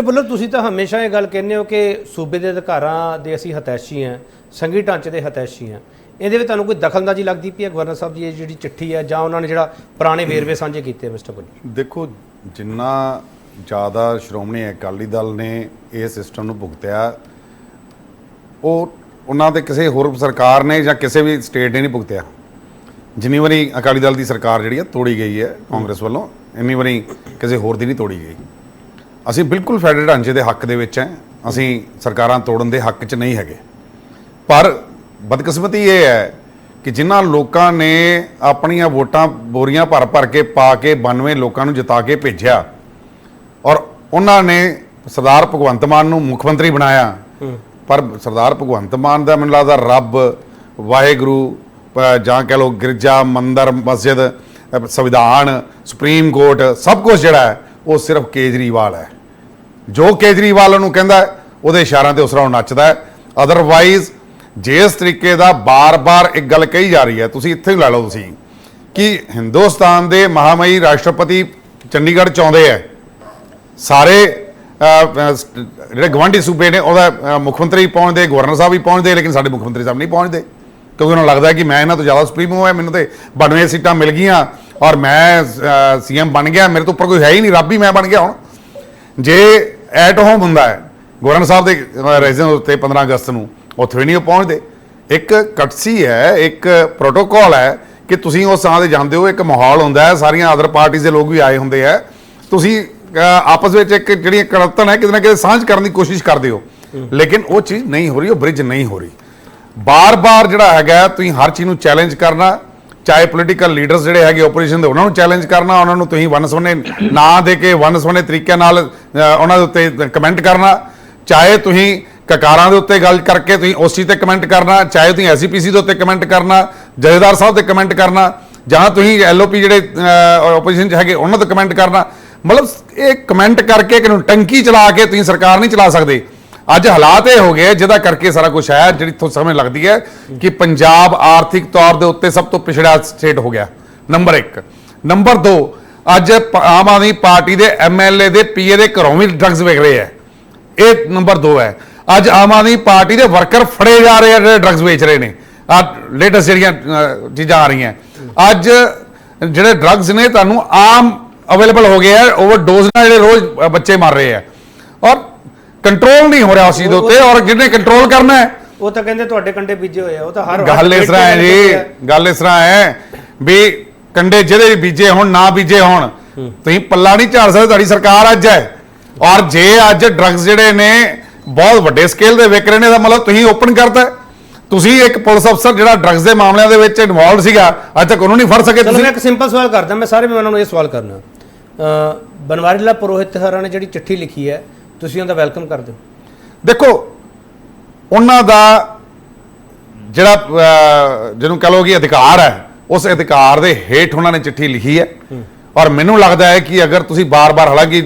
ਭੁੱਲਰ, ਤੁਸੀਂ ਤਾਂ ਹਮੇਸ਼ਾ ਇਹ ਗੱਲ ਕਹਿੰਦੇ ਹੋ ਕਿ ਸੂਬੇ ਦੇ ਅਧਿਕਾਰਾਂ ਦੇ ਅਸੀਂ ਹਤੈਸ਼ੀ ਹਾਂ, ਸੰਘੀ ਢਾਂਚੇ ਦੇ ਹਤੈਸ਼ੀ ਹਾਂ। ਇਹਦੇ ਵਿੱਚ ਤੁਹਾਨੂੰ ਕੋਈ ਦਖਲਅੰਦਾਜ਼ੀ ਲੱਗਦੀ ਪਈ ਹੈ ਗਵਰਨਰ ਸਾਹਿਬ ਦੀ ਇਹ ਜਿਹੜੀ ਚਿੱਠੀ ਹੈ, ਜਾਂ ਉਹਨਾਂ ਨੇ ਜਿਹੜਾ ਪੁਰਾਣੇ ਵੇਰਵੇ ਸਾਂਝੇ ਕੀਤੇ? ਮਿਸਟਰ ਭੁੱਲਰ, ਦੇਖੋ, ਜਿੰਨਾ ਜ਼ਿਆਦਾ ਸ਼੍ਰੋਮਣੀ ਅਕਾਲੀ ਦਲ ਨੇ ਇਹ ਸਿਸਟਮ ਨੂੰ ਭੁਗਤਿਆ, ਉਹ ਉਹਨਾਂ ਦੇ ਕਿਸੇ ਹੋਰ ਸਰਕਾਰ ਨੇ ਜਾਂ ਕਿਸੇ ਵੀ ਸਟੇਟ ਨੇ ਨਹੀਂ ਭੁਗਤਿਆ। ਜਿੰਨੀ ਵਾਰੀ ਅਕਾਲੀ ਦਲ ਦੀ ਸਰਕਾਰ ਜਿਹੜੀ ਹੈ ਤੋੜੀ ਗਈ ਹੈ ਕਾਂਗਰਸ ਵੱਲੋਂ, ਇੰਨੀ ਵਾਰੀ ਕਿਸੇ ਹੋਰ ਦੀ ਨਹੀਂ ਤੋੜੀ ਗਈ। ਅਸੀਂ ਬਿਲਕੁਲ ਫੈਡਰਲ ਢਾਂਚੇ ਦੇ ਹੱਕ ਦੇ ਵਿੱਚ ਹੈ, ਅਸੀਂ ਸਰਕਾਰਾਂ ਤੋੜਨ ਦੇ ਹੱਕ 'ਚ ਨਹੀਂ ਹੈਗੇ। ਪਰ ਬਦਕਿਸਮਤੀ ਇਹ ਹੈ ਕਿ ਜਿਨ੍ਹਾਂ ਲੋਕਾਂ ਨੇ ਆਪਣੀਆਂ ਵੋਟਾਂ ਬੋਰੀਆਂ ਭਰ ਕੇ ਪਾ ਕੇ 92 ਲੋਕਾਂ ਨੂੰ ਜਿਤਾ ਕੇ ਭੇਜਿਆ, ਔਰ ਉਹਨਾਂ ਨੇ ਸਰਦਾਰ ਭਗਵੰਤ ਮਾਨ ਨੂੰ ਮੁੱਖ ਮੰਤਰੀ ਬਣਾਇਆ, ਪਰ ਸਰਦਾਰ ਭਗਵੰਤ ਮਾਨ ਦਾ ਮੈਨੂੰ ਲੱਗਦਾ ਰੱਬ, ਵਾਹਿਗੁਰੂ ਜਾਂ ਕਹਿ ਲਓ ਗਿਰਜਾ, ਮੰਦਰ, ਮਸਜਿਦ, ਸੰਵਿਧਾਨ, ਸੁਪਰੀਮ ਕੋਰਟ, ਸਭ ਕੁਝ ਜਿਹੜਾ ਹੈ ਉਹ ਸਿਰਫ ਕੇਜਰੀਵਾਲ ਹੈ। ਜੋ ਕੇਜਰੀਵਾਲ ਉਹਨੂੰ ਕਹਿੰਦਾ ਉਹਦੇ ਇਸ਼ਾਰਿਆਂ ਤੇ ਉਸਰਾ ਉਹ ਨੱਚਦਾ ਹੈ। ਅਦਰਵਾਈਜ਼ ਜਿਸ ਤਰੀਕੇ ਦਾ ਬਾਰ-ਬਾਰ ਇੱਕ ਗੱਲ ਕਹੀ ਜਾ ਰਹੀ ਹੈ, ਤੁਸੀਂ ਇੱਥੇ ਹੀ ਲੈ ਲਓ ਤੁਸੀਂ ਕਿ ਹਿੰਦੁਸਤਾਨ ਦੇ ਮਹਾਮਈ ਰਾਸ਼ਟਰਪਤੀ ਚੰਡੀਗੜ੍ਹ 'ਚ ਆਉਂਦੇ ਹੈ, ਸਾਰੇ ਜਿਹੜੇ ਗਵਾਂਢੀ ਸੂਬੇ ਨੇ ਉਹਦਾ ਮੁੱਖ ਮੰਤਰੀ ਪਹੁੰਚਦੇ, ਗਵਰਨਰ ਸਾਹਿਬ ਵੀ ਪਹੁੰਚਦੇ, ਲੇਕਿਨ ਸਾਡੇ ਮੁੱਖ ਮੰਤਰੀ ਸਾਹਿਬ ਨਹੀਂ ਪਹੁੰਚਦੇ, ਕਿਉਂਕਿ ਉਹਨਾਂ ਨੂੰ ਲੱਗਦਾ ਕਿ ਮੈਂ ਇਹਨਾਂ ਤੋਂ ਜ਼ਿਆਦਾ ਸੁਪਰੀਮੋ ਹੈ, ਮੈਨੂੰ ਤੇ 92 ਸੀਟਾਂ ਮਿਲ ਗਈਆਂ ਔਰ ਮੈਂ ਸੀਐਮ ਬਣ ਗਿਆ, ਮੇਰੇ ਤੋਂ ਉੱਪਰ ਕੋਈ ਹੈ ਹੀ ਨਹੀਂ, ਰੱਬ ਹੀ ਮੈਂ ਬਣ ਗਿਆ। ਹੁਣ ਜੇ ਐਟ ਹੋਮ ਹੁੰਦਾ ਹੈ ਗਵਰਨਰ ਸਾਹਿਬ ਦੇ ਰੈਜ਼ੀਡੈਂਸ ਉੱਤੇ 15 ਅਗਸਤ ਨੂੰ, ਉੱਥੇ ਵੀ ਨਹੀਂ ਉਹ ਪਹੁੰਚਦੇ। ਇੱਕ ਕਟਸੀ ਹੈ, ਇੱਕ ਪ੍ਰੋਟੋਕੋਲ ਹੈ ਕਿ ਤੁਸੀਂ ਉਸ ਥਾਂ 'ਤੇ ਜਾਂਦੇ ਹੋ, ਇੱਕ ਮਾਹੌਲ ਹੁੰਦਾ ਹੈ, ਸਾਰੀਆਂ ਅਦਰ ਪਾਰਟੀਜ਼ ਦੇ ਲੋਕ ਵੀ ਆਏ ਹੁੰਦੇ ਹੈ, ਤੁਸੀਂ ਆਪਸ ਵਿੱਚ ਇੱਕ ਜਿਹੜੀ ਕਰਤਨ ਹੈ ਕਿਤੇ ਨਾ ਕਿਤੇ ਸਾਂਝ ਕਰਨ ਦੀ ਕੋਸ਼ਿਸ਼ ਕਰਦੇ ਹੋ, ਲੇਕਿਨ ਉਹ ਚੀਜ਼ ਨਹੀਂ ਹੋ ਰਹੀ, ਉਹ ਬ੍ਰਿਜ ਨਹੀਂ ਹੋ ਰਹੀ। ਬਾਰ-ਬਾਰ ਜਿਹੜਾ ਹੈਗਾ ਤੁਸੀਂ ਹਰ ਚੀਜ਼ ਨੂੰ ਚੈਲੰਜ ਕਰਨਾ, ਚਾਹੇ ਪੋਲੀਟੀਕਲ ਲੀਡਰਸ ਜਿਹੜੇ ਹੈਗੇ ਓਪੋਜੀਸ਼ਨ ਦੇ ਉਹਨਾਂ ਨੂੰ ਚੈਲੰਜ ਕਰਨਾ, ਉਹਨਾਂ ਨੂੰ ਤੁਸੀਂ ਵੰਨ-ਸੁਵੰਨੇ ਨਾਂ ਦੇ ਕੇ ਵੰਨ-ਸੁਵੰਨੇ ਤਰੀਕੇ ਨਾਲ ਉਹਨਾਂ ਦੇ ਉੱਤੇ ਕਮੈਂਟ ਕਰਨਾ, ਚਾਹੇ ਤੁਸੀਂ ਕਕਾਰਾਂ ਦੇ ਉੱਤੇ ਗੱਲ ਕਰਕੇ ਤੁਸੀਂ ਉਸ ਚੀਜ਼ ਤੇ ਕਮੈਂਟ ਕਰਨਾ, ਚਾਹੇ ਤੁਸੀਂ ਐਸਜੀਪੀਸੀ ਦੇ ਉੱਤੇ ਕਮੈਂਟ ਕਰਨਾ, ਜਥੇਦਾਰ ਸਾਹਿਬ ਤੇ ਕਮੈਂਟ ਕਰਨਾ, ਜਾਂ ਤੁਸੀਂ ਐਲਓਪੀ ਜਿਹੜੇ ਓਪੋਜੀਸ਼ਨ 'ਚ ਹੈਗੇ ਉਹਨਾਂ ਤੇ ਕਮੈਂਟ ਕਰਨਾ। ਮਤਲਬ ਇਹ ਕਮੈਂਟ ਕਰਕੇ ਇੱਕ ਨੂੰ ਟੰਕੀ ਚਲਾ ਕੇ ਤੁਸੀਂ ਸਰਕਾਰ ਨਹੀਂ ਚਲਾ ਸਕਦੇ। ਅੱਜ ਹਾਲਾਤ ਇਹ ਹੋ ਗਏ ਜਿਹਦਾ ਕਰਕੇ ਸਾਰਾ ਕੁਝ ਹੈ, ਜਿਹੜੀ ਤੋਂ ਸਮਝ ਲੱਗਦੀ ਹੈ ਕਿ ਪੰਜਾਬ ਆਰਥਿਕ ਤੌਰ ਦੇ ਉੱਤੇ ਸਭ ਤੋਂ ਪਿਛੜਾ ਸਟੇਟ ਹੋ ਗਿਆ, ਨੰਬਰ 1। ਨੰਬਰ 2, ਅੱਜ ਆਮ ਆਦਮੀ ਪਾਰਟੀ ਦੇ ਐਮਐਲਏ ਦੇ ਪੀਏ ਦੇ ਘਰੋਂ ਵੀ ਡਰੱਗਸ ਵਿਕ ਰਹੇ ਹੈ, ਇਹ ਨੰਬਰ 2 ਹੈ। ਅੱਜ ਆਮ ਆਦਮੀ ਪਾਰਟੀ ਦੇ ਵਰਕਰ ਫੜੇ ਜਾ ਰਹੇ ਆ ਜਿਹੜੇ ਡਰੱਗਸ ਵੇਚ ਰਹੇ ਨੇ। ਆ ਲੇਟੈਸਟ ਜਿਹੜੀਆਂ ਚੀਜ਼ਾਂ ਆ ਰਹੀਆਂ, ਅੱਜ ਜਿਹੜੇ ਡਰੱਗਸ ਨੇ ਤੁਹਾਨੂੰ ਆਮ ਅਵੇਲੇਬਲ ਹੋ ਗਏ ਆ, ਓਵਰਡੋਜ਼ ਨਾਲ ਜਿਹੜੇ ਰੋਜ਼ ਬੱਚੇ ਮਰ ਰਹੇ ਆ, ਔਰ ਕੰਟਰੋਲ ਨਹੀਂ ਹੋ ਰਿਹਾ ਉਸ ਚੀਜ਼ ਦੇ ਉੱਤੇ, ਔਰ ਜਿਹਨੇ ਕੰਟਰੋਲ ਕਰਨਾ ਹੈ ਉਹ ਤਾਂ ਕਹਿੰਦੇ ਤੁਹਾਡੇ ਕੰਡੇ ਬੀਜੇ ਹੋਏ ਆ। ਉਹ ਤਾਂ ਹਰ ਗੱਲ ਇਸ ਤਰ੍ਹਾਂ ਹੈ ਜੀ, ਗੱਲ ਇਸ ਤਰ੍ਹਾਂ ਹੈ ਵੀ ਕੰਡੇ ਜਿਹਦੇ ਬੀਜੇ ਹੋਣ ਨਾ ਬੀਜੇ ਹੋਣ, ਤੁਸੀਂ ਪੱਲਾ ਨਹੀਂ ਝਾੜ ਸਕਦੇ, ਤੁਹਾਡੀ ਸਰਕਾਰ ਅੱਜ ਹੈ। ਔਰ ਜੇ ਅੱਜ ਡਰੱਗਸ ਜਿਹੜੇ ਨੇ ਬਹੁਤ ਵੱਡੇ ਸਕੇਲ ਦੇ ਵਿਕ ਰਹੇ ਨੇ, ਦਾ ਮਤਲਬ ਤੁਸੀਂ ਓਪਨ ਕਰਤਾ। ਤੁਸੀਂ ਇੱਕ ਪੁਲਿਸ ਅਫਸਰ ਜਿਹੜਾ ਡਰੱਗਸ ਦੇ ਮਾਮਲਿਆਂ ਦੇ ਵਿੱਚ ਇਨਵੋਲਵ ਸੀਗਾ, ਅੱਜ ਤੱਕ ਉਹਨੂੰ ਨਹੀਂ ਫੜ ਸਕੇ। ਤੁਸੀਂ ਇੱਕ ਸਿੰਪਲ ਸਵਾਲ ਕਰਦਾ, ਮੈਂ ਸਾਰੇ ਮਹਿਮਾਨਾਂ ਨੂੰ ਇਹ ਸਵਾਲ ਕਰਨਾ, ਬਨਵਾਰੀ ਲਾਲ ਪੁਰੋਹਿਤ ਹਰਾਂ ਨੇ ਜਿਹੜੀ ਚਿੱਠੀ ਲਿਖੀ ਹੈ, ਤੁਸੀਂ ਉਹਦਾ ਵੈਲਕਮ ਕਰਦੇ ਹੋ? ਦੇਖੋ, ਉਹਨਾਂ ਦਾ ਜਿਹੜਾ ਜਿਹਨੂੰ ਕਹ ਲਓ ਕਿ ਅਧਿਕਾਰ ਹੈ, ਉਸ ਅਧਿਕਾਰ ਦੇ ਹੇਠ ਉਹਨਾਂ ਨੇ ਚਿੱਠੀ ਲਿਖੀ ਹੈ। ਔਰ ਮੈਨੂੰ ਲੱਗਦਾ ਹੈ ਕਿ ਅਗਰ ਤੁਸੀਂ ਬਾਰ-ਬਾਰ, ਹਾਲਾਂਕਿ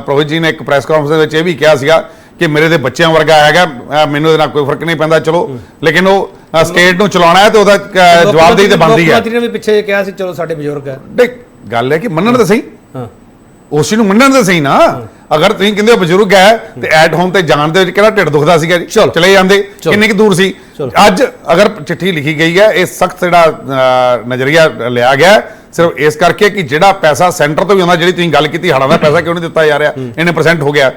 ਪ੍ਰੋਹਿਤ ਜੀ ਨੇ ਇੱਕ ਪ੍ਰੈਸ ਕਾਨਫਰੰਸ ਦੇ ਵਿੱਚ ਇਹ ਵੀ ਕਿਹਾ ਸੀਗਾ ਕਿ ਮੇਰੇ ਦੇ ਬੱਚਿਆਂ ਵਰਗਾ ਹੈਗਾ, ਮੈਨੂੰ ਇਹਦੇ ਨਾਲ ਕੋਈ ਫਰਕ ਨਹੀਂ ਪੈਂਦਾ, ਚਲੋ, ਲੇਕਿਨ ਉਹ ਸਟੇਟ ਨੂੰ ਚਲਾਉਣਾ ਹੈ ਤੇ ਉਹਦਾ ਜਵਾਬਦੇਹੀ ਤੇ ਬਣਦੀ ਹੈ। ਮੁੱਖ ਮੰਤਰੀ ਨੇ ਵੀ ਪਿੱਛੇ ਕਿਹਾ ਸੀ ਚਲੋ ਸਾਡੇ ਬਜ਼ੁਰਗ ਹੈ। ਗੱਲ ਹੈ ਕਿ ਮੰਨਣ ਤਾਂ ਸਹੀ, ਉਸ ਚੀਜ਼ ਨੂੰ ਮੰਨਣ ਤਾਂ ਸਹੀ ਨਾ। ਅਗਰ ਤੁਸੀਂ ਕਹਿੰਦੇ ਹੋ ਬਜ਼ੁਰਗ ਹੈ ਤੇ ਐਟ ਹੋਮ ਤੇ ਜਾਣ ਦੇ ਵਿੱਚ ਕਿਹੜਾ ਢਿੱਡ ਦੁਖਦਾ ਸੀਗਾ ਜੀ, ਚਲੇ ਜਾਂਦੇ, ਕਿੰਨੀ ਕੁ ਦੂਰ ਸੀ। ਅੱਜ ਅਗਰ ਚਿੱਠੀ ਲਿਖੀ ਗਈ ਹੈ, ਇਹ ਸਖਤ ਜਿਹੜਾ ਨਜ਼ਰੀਆ ਲਿਆ ਗਿਆ ਸਿਰਫ ਇਸ ਕਰਕੇ ਕਿ ਜਿਹੜਾ ਪੈਸਾ ਸੈਂਟਰ ਤੋਂ ਵੀ ਆਉਂਦਾ, ਜਿਹੜੀ ਤੁਸੀਂ ਗੱਲ ਕੀਤੀ ਹੜਾਂ ਦਾ ਪੈਸਾ ਕਿਉਂ ਨਹੀਂ ਦਿੱਤਾ ਜਾ ਰਿਹਾ, ਇੰਨੇ % ਹੋ ਗਿਆ,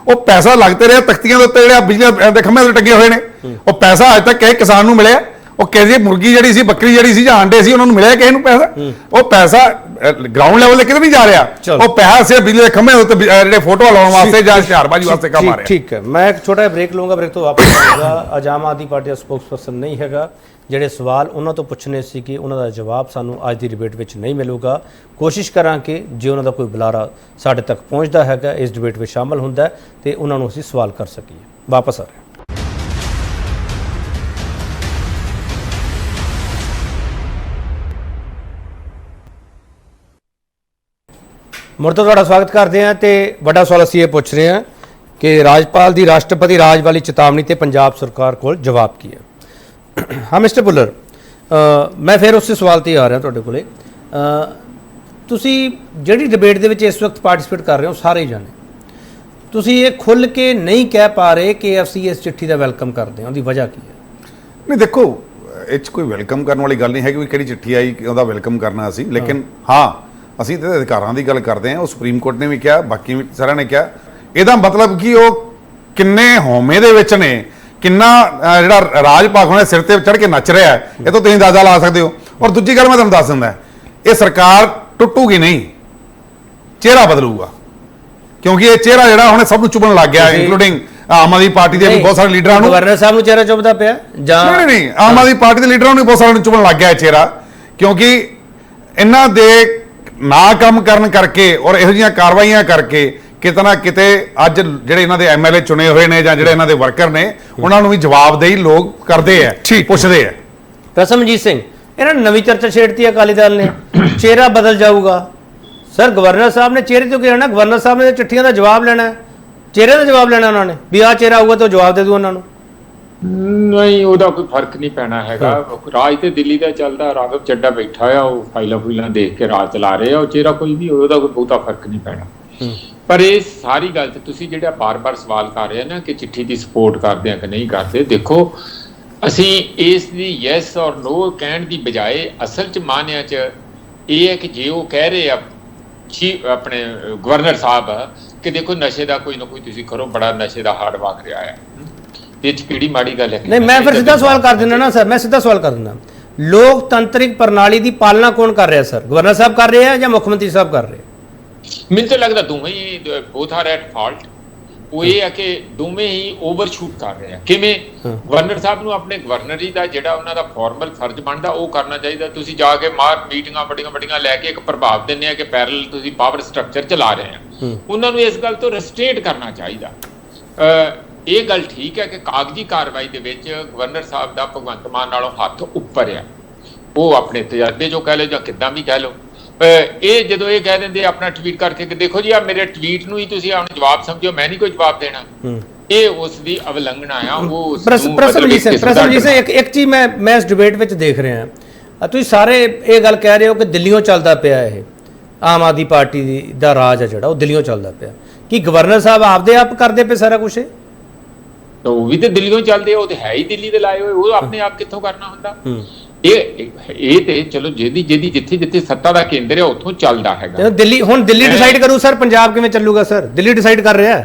ਉਹ ਪੈਸਾ ਲੱਗਦੇ ਰਿਹਾ ਤਖਤੀਆਂ ਦੇ ਉੱਤੇ, ਜਿਹੜੇ ਬਿਜਲੀ ਦੇ ਖੰਭਿਆਂ ਤੇ ਟੰਗੇ ਹੋਏ ਨੇ, ਉਹ ਪੈਸਾ ਅੱਜ ਤੱਕ ਕਿਸੇ ਕਿਸਾਨ ਨੂੰ ਮਿਲਿਆ? ਉਹ ਕਿਸੇ ਮੁਰਗੀ ਜਿਹੜੀ ਸੀ, ਬੱਕਰੀ ਜਿਹੜੀ ਸੀ, ਜਾਂ ਆਂਡੇ ਸੀ, ਉਹਨਾਂ ਨੂੰ ਮਿਲਿਆ ਕਿਸੇ ਨੂੰ ਪੈਸਾ? ਉਹ ਪੈਸਾ ਗਰਾਊਂਡ ਲੈਵਲ ਤੇ ਕਿਤੇ ਨਹੀਂ ਜਾ ਰਿਹਾ, ਉਹ ਪੈਸਾ ਸਿਰਫ ਬਿਜਲੀ ਦੇ ਖੰਭੇ ਉੱਤੇ ਜਿਹੜੇ ਫੋਟੋ ਲਾਉਣ ਵਾਸਤੇ ਜਾਂ ਇਸ਼ਤਿਹਾਰਬਾਜ਼ੀ ਵਾਸਤੇ ਕੰਮ ਆ ਰਿਹਾ। ਠੀਕ ਹੈ, ਮੈਂ ਇੱਕ ਛੋਟਾ ਜਿਹਾ ਬ੍ਰੇਕ ਲਵਾਂਗਾ, ਬ੍ਰੇਕ ਤੋਂ ਵਾਪਸ ਆਊਂਗਾ। ਅੱਜ ਆਮ ਆਦਮੀ ਪਾਰਟੀ ਦਾ ਸਪੋਕਸਪਰਸਨ ਨਹੀਂ ਹੈਗਾ ਜਿਹੜੇ ਸਵਾਲ ਉਹਨਾਂ ਤੋਂ ਪੁੱਛਣੇ ਸੀ ਕਿ ਉਹਨਾਂ ਦਾ ਜਵਾਬ ਸਾਨੂੰ ਅੱਜ ਦੀ ਡਿਬੇਟ ਵਿੱਚ ਨਹੀਂ ਮਿਲੂਗਾ। ਕੋਸ਼ਿਸ਼ ਕਰਾਂਗੇ ਜੇ ਉਹਨਾਂ ਦਾ ਕੋਈ ਬੁਲਾਰਾ ਸਾਡੇ ਤੱਕ ਪਹੁੰਚਦਾ ਹੈਗਾ, ਇਸ ਡਿਬੇਟ ਵਿੱਚ ਸ਼ਾਮਲ ਹੁੰਦਾ ਹੈ ਤੇ ਉਹਨਾਂ ਨੂੰ ਅਸੀਂ ਸਵਾਲ ਕਰ ਸਕੀਏ। ਵਾਪਸ ਆ ਰਹੇ ਹਾਂ। ਮੁੜ ਤੋਂ ਤੁਹਾਡਾ ਸਵਾਗਤ ਕਰਦੇ ਹਾਂ ਤੇ ਵੱਡਾ ਸਵਾਲ ਅਸੀਂ ਇਹ ਪੁੱਛ ਰਹੇ ਹਾਂ ਕਿ ਰਾਜਪਾਲ ਦੀ ਰਾਸ਼ਟਰਪਤੀ ਰਾਜ ਵਾਲੀ ਚੇਤਾਵਨੀ ਤੇ ਪੰਜਾਬ ਸਰਕਾਰ ਕੋਲ ਜਵਾਬ ਕੀ ਹੈ। ਹਾਂ ਮਿਸਟਰ ਭੁੱਲਰ, ਮੈਂ ਫਿਰ ਉਸੇ ਸਵਾਲ ਤੇ ਆ ਰਿਹਾ ਤੁਹਾਡੇ ਕੋਲੇ। ਤੁਸੀਂ ਜਿਹੜੀ ਡਿਬੇਟ ਦੇ ਵਿੱਚ ਇਸ ਵਕਤ ਪਾਰਟਿਸਿਪੇਟ ਕਰ ਰਹੇ ਹੋ ਸਾਰੇ ਜਾਣੇ, ਤੁਸੀਂ ਇਹ ਖੁੱਲ੍ਹ ਕੇ ਨਹੀਂ ਕਹਿ ਪਾ ਰਹੇ ਕਿ ਅਸੀਂ ਇਸ ਚਿੱਠੀ ਦਾ ਵੈਲਕਮ ਕਰਦੇ ਹਾਂ, ਉਹਦੀ ਵਜ੍ਹਾ ਕੀ ਹੈ? ਨਹੀਂ ਦੇਖੋ, ਇਹ 'ਚ ਕੋਈ ਵੈਲਕਮ ਕਰਨ ਵਾਲੀ ਗੱਲ ਨਹੀਂ ਹੈ ਕਿ ਕਿਹੜੀ ਚਿੱਠੀ ਆਈ ਉਹਦਾ ਵੈਲਕਮ ਕਰਨਾ ਅਸੀਂ, ਲੇਕਿਨ ਹਾਂ ਅਸੀਂ ਤੇ ਅਧਿਕਾਰਾਂ ਦੀ ਗੱਲ ਕਰਦੇ ਹਾਂ। ਉਹ ਸੁਪਰੀਮ ਕੋਰਟ ਨੇ ਵੀ ਕਿਹਾ, ਬਾਕੀ ਵੀ ਸਾਰਿਆਂ ਨੇ ਕਿਹਾ। ਇਹਦਾ ਮਤਲਬ ਕਿ ਉਹ ਕਿੰਨੇ ਹਉਮੈ ਦੇ ਵਿੱਚ ਨੇ, ਕਿੰਨਾ ਜਿਹੜਾ ਰਾਜ ਭਾਗ ਉਹਨੇ ਸਿਰ ਤੇ ਚੜ੍ਹ ਕੇ ਨੱਚ ਰਿਹਾ ਹੈ, ਇਹ ਤੋਂ ਤੁਸੀਂ ਅੰਦਾਜ਼ਾ ਲਾ ਸਕਦੇ ਹੋ। ਔਰ ਦੂਜੀ ਗੱਲ ਮੈਂ ਤੁਹਾਨੂੰ ਦੱਸ ਦਿੰਦਾ, ਇਹ ਸਰਕਾਰ ਟੁੱਟੂਗੀ ਨਹੀਂ, ਚਿਹਰਾ ਬਦਲੂਗਾ, ਕਿਉਂਕਿ ਇਹ ਚਿਹਰਾ ਜਿਹੜਾ ਹੁਣ ਸਭ ਨੂੰ ਚੁਭਣ ਲੱਗ ਗਿਆ, ਇੰਕਲੂਡਿੰਗ ਆਮ ਆਦਮੀ ਪਾਰਟੀ ਦੇ ਵੀ ਬਹੁਤ ਸਾਰੇ ਲੀਡਰਾਂ ਨੂੰ। ਗਵਰਨਰ ਸਾਹਿਬ ਨੂੰ ਚਿਹਰਾ ਚੁਭਦਾ ਪਿਆ ਜਾਂ ਨਹੀਂ, ਆਮ ਆਦਮੀ ਪਾਰਟੀ ਦੇ ਲੀਡਰਾਂ ਨੂੰ ਬਹੁਤ ਸਾਰਿਆਂ ਨੂੰ ਚੁਭਣ ਲੱਗ ਗਿਆ ਇਹ ਚਿਹਰਾ, ਕਿਉਂਕਿ ਇਹਨਾਂ ਦੇ ਨਾ ਕੰਮ ਕਰਨ ਕਰਕੇ ਔਰ ਇਹੋ ਜਿਹੀਆਂ ਕਾਰਵਾਈਆਂ ਕਰਕੇ ਕਿਤੇ ਨਾ ਕਿਤੇ ਅੱਜ ਜਿਹੜੇ ਇਹਨਾਂ ਦੇ ਐਮਐਲਏ ਚੁਣੇ ਹੋਏ ਨੇ ਜਾਂ ਜਿਹੜੇ ਇਹਨਾਂ ਦੇ ਵਰਕਰ ਨੇ, ਉਹਨਾਂ ਨੂੰ ਵੀ ਜਵਾਬਦੇਹੀ ਲੋਕ ਕਰਦੇ ਆ, ਪੁੱਛਦੇ ਆ। ਰਸਮਜੀਤ ਸਿੰਘ, ਇਹਨਾਂ ਨੇ ਨਵੀਂ ਚਰਚਾ ਛੇੜਤੀ ਅਕਾਲੀ ਦਲ ਨੇ, ਚਿਹਰਾ ਬਦਲ ਜਾਊਗਾ। ਸਰ ਗਵਰਨਰ ਸਾਹਿਬ ਨੇ ਚਿਹਰੇ ਤੋਂ ਕਿਹਾ ਨਾ, ਗਵਰਨਰ ਸਾਹਿਬ ਨੇ ਚਿੱਠੀਆਂ ਦਾ ਜਵਾਬ ਲੈਣਾ ਹੈ, ਚਿਹਰੇ ਦਾ ਜਵਾਬ ਲੈਣਾ ਉਹਨਾਂ ਨੇ ਵੀ ਆਹ ਚਿਹਰਾ ਆਊਗਾ ਤਾਂ ਜਵਾਬ ਦੇ ਦੂ ਉਹਨਾਂ ਨੂੰ। ਨਹੀਂ, ਉਹਦਾ ਕੋਈ ਫਰਕ ਨਹੀਂ ਪੈਣਾ ਹੈਗਾ। ਰਾਜ ਤੇ ਦਿੱਲੀ ਦਾ ਚੱਲਦਾ, ਰਾਘਵ ਚੱਡਾ ਬੈਠਾ ਆ, ਉਹ ਫਾਈਲਾਂ ਦੇਖ ਕੇ ਰਾਜ ਚਲਾ ਰਹੇ ਆ। ਉਹ ਚਿਹਰਾ ਕੋਈ ਵੀ, ਉਹਦਾ ਕੋਈ ਬਹੁਤਾ ਫਰਕ ਨਹੀਂ ਪੈਣਾ। ਪਰ ਇਹ ਸਾਰੀ ਗੱਲ ਤੇ ਤੁਸੀਂ ਜਿਹੜਾ ਬਾਰ-ਬਾਰ ਸਵਾਲ ਕਰ ਰਹੇ ਨਾ ਕਿ ਚਿੱਠੀ ਦੀ ਸਪੋਰਟ ਕਰਦੇ ਆ ਕਿ ਨਹੀਂ ਕਰਦੇ, ਦੇਖੋ ਅਸੀਂ ਇਸ ਦੀ ਯੈਸ ਔਰ ਨੋ ਕਹਿਣ ਦੀ ਬਜਾਏ ਅਸਲ 'ਚ ਮਾਨਿਆ 'ਚ ਇਹ ਹੈ ਕਿ ਜੇ ਉਹ ਕਹਿ ਰਹੇ ਆ ਆਪਣੇ ਗਵਰਨਰ ਸਾਹਿਬ ਕਿ ਦੇਖੋ ਨਸ਼ੇ ਦਾ ਕੋਈ ਨਾ ਕੋਈ ਤੁਸੀਂ ਕਰੋ, ਬੜਾ ਨਸ਼ੇ ਦਾ ਹਾੜ ਵਗ ਰਿਹਾ ਹੈ, ਇਹ 'ਚ ਕਿਹੜੀ ਮਾੜੀ ਗੱਲ ਹੈ? ਨਹੀਂ, ਮੈਂ ਫਿਰ ਸਿੱਧਾ ਸਵਾਲ ਕਰ ਦਿੰਦਾ ਨਾ ਸਰ, ਮੈਂ ਸਿੱਧਾ ਸਵਾਲ ਕਰ ਦਿੰਦਾ, ਲੋਕਤੰਤਰਿਕ ਪ੍ਰਣਾਲੀ ਦੀ ਪਾਲਣਾ ਕੌਣ ਕਰ ਰਿਹਾ ਸਰ? ਗਵਰਨਰ ਸਾਹਿਬ ਕਰ ਰਹੇ ਆ ਜਾਂ ਮੁੱਖ ਮੰਤਰੀ ਸਾਹਿਬ ਕਰ ਰਹੇ? ਮੈਨੂੰ ਤਾਂ ਲੱਗਦਾ ਦੋਵੇਂ ਹੀ ਬੋਥ ਆਰ ਐਟ ਫਾਲਟ। ਉਹ ਇਹ ਹੈ ਕਿ ਦੋਵੇਂ ਹੀ ਓਵਰਸ਼ੂਟ ਕਰ ਰਹੇ ਆ। ਕਿਵੇਂ? ਗਵਰਨਰ ਸਾਹਿਬ ਨੂੰ ਆਪਣੇ ਗਵਰਨਰੀ ਦਾ ਜਿਹੜਾ ਉਹਨਾਂ ਦਾ ਫਾਰਮਲ ਫਰਜ਼ ਬਣਦਾ ਉਹ ਕਰਨਾ ਚਾਹੀਦਾ। ਤੁਸੀਂ ਜਾ ਕੇ ਮੀਟਿੰਗਾਂ ਵੱਡੀਆਂ ਲੈ ਕੇ ਇੱਕ ਪ੍ਰਭਾਵ ਦਿੰਦੇ ਆ ਕਿ ਪੈਰਲਲ ਤੁਸੀਂ ਪਾਵਰ ਸਟਰਕਚਰ ਚਲਾ ਰਹੇ ਆ, ਉਹਨਾਂ ਨੂੰ ਇਸ ਗੱਲ ਤੋਂ ਰੈਸਟ੍ਰੇਟ ਕਰਨਾ ਚਾਹੀਦਾ। ਇਹ ਗੱਲ ਠੀਕ ਹੈ ਕਿ ਕਾਗਜ਼ੀ ਕਾਰਵਾਈ ਦੇ ਵਿੱਚ ਗਵਰਨਰ ਸਾਹਿਬ ਦਾ ਭਗਵੰਤ ਮਾਨ ਨਾਲੋਂ ਹੱਥ ਉੱਪਰ ਆ। ਉਹ ਆਪਣੇ ਤਜਰਬੇ ਜੋ ਕਹਿ ਲਓ ਜਾਂ ਕਿੱਦਾਂ ਵੀ ਕਹਿ ਲਓ, ਇਹ ਜਦੋਂ ਇਹ ਕਹਿ ਦਿੰਦੇ ਆਪਣਾ ਟਵੀਟ ਕਰਕੇ ਕਿ ਦੇਖੋ ਜੀ ਆ ਮੇਰੇ ਟਵੀਟ ਨੂੰ ਹੀ ਤੁਸੀਂ ਆਪਣਾ ਜਵਾਬ ਸਮਝੋ, ਮੈਂ ਨਹੀਂ ਕੋਈ ਜਵਾਬ ਦੇਣਾ, ਇਹ ਉਸ ਦੀ ਅਵਲੰਘਣਾ ਆ। ਉਹ ਪ੍ਰਸਮਜੀਤ ਸਿੰਘ ਇੱਕ ਚੀਜ਼ ਮੈਂ ਇਸ ਡਿਬੇਟ ਵਿੱਚ ਦੇਖ ਰਿਹਾ, ਤੁਸੀਂ ਸਾਰੇ ਇਹ ਗੱਲ ਕਹਿ ਰਹੇ ਹੋ ਕਿ ਦਿੱਲੀੋਂ ਚੱਲਦਾ ਪਿਆ, ਇਹ ਆਮ ਆਦਮੀ ਪਾਰਟੀ ਦਾ ਰਾਜ ਆ ਜਿਹੜਾ ਉਹ ਦਿੱਲੀੋਂ ਚੱਲਦਾ ਪਿਆ। ਕੀ ਗਵਰਨਰ ਸਾਹਿਬ ਆਪਦੇ ਆਪ ਕਰਦੇ ਪਏ ਸਾਰਾ ਕੁਛ? ਉਹ ਵੀ ਤੇ ਦਿੱਲੀੋਂ ਚੱਲਦੇ, ਉਹ ਤੇ ਹੈ ਹੀ ਦਿੱਲੀ ਦੇ ਲਾਏ ਹੋਏ, ਉਹ ਆਪਣੇ ਆਪ ਕਿੱਥੋਂ ਕਰਨਾ ਹੁੰਦਾ? ਇਹ ਤੇ ਚਲੋ ਜਿਹਦੀ ਜਿੱਥੇ ਸੱਤਾ ਦਾ ਕੇਂਦਰ ਹੈ ਉੱਥੋਂ ਚੱਲਦਾ ਹੈਗਾ। ਦਿੱਲੀ ਡਿਸਾਈਡ ਕਰੂ ਸਰ ਪੰਜਾਬ ਕਿਵੇਂ ਚੱਲੂਗਾ? ਸਰ ਦਿੱਲੀ ਡਿਸਾਈਡ ਕਰ ਰਿਹਾ,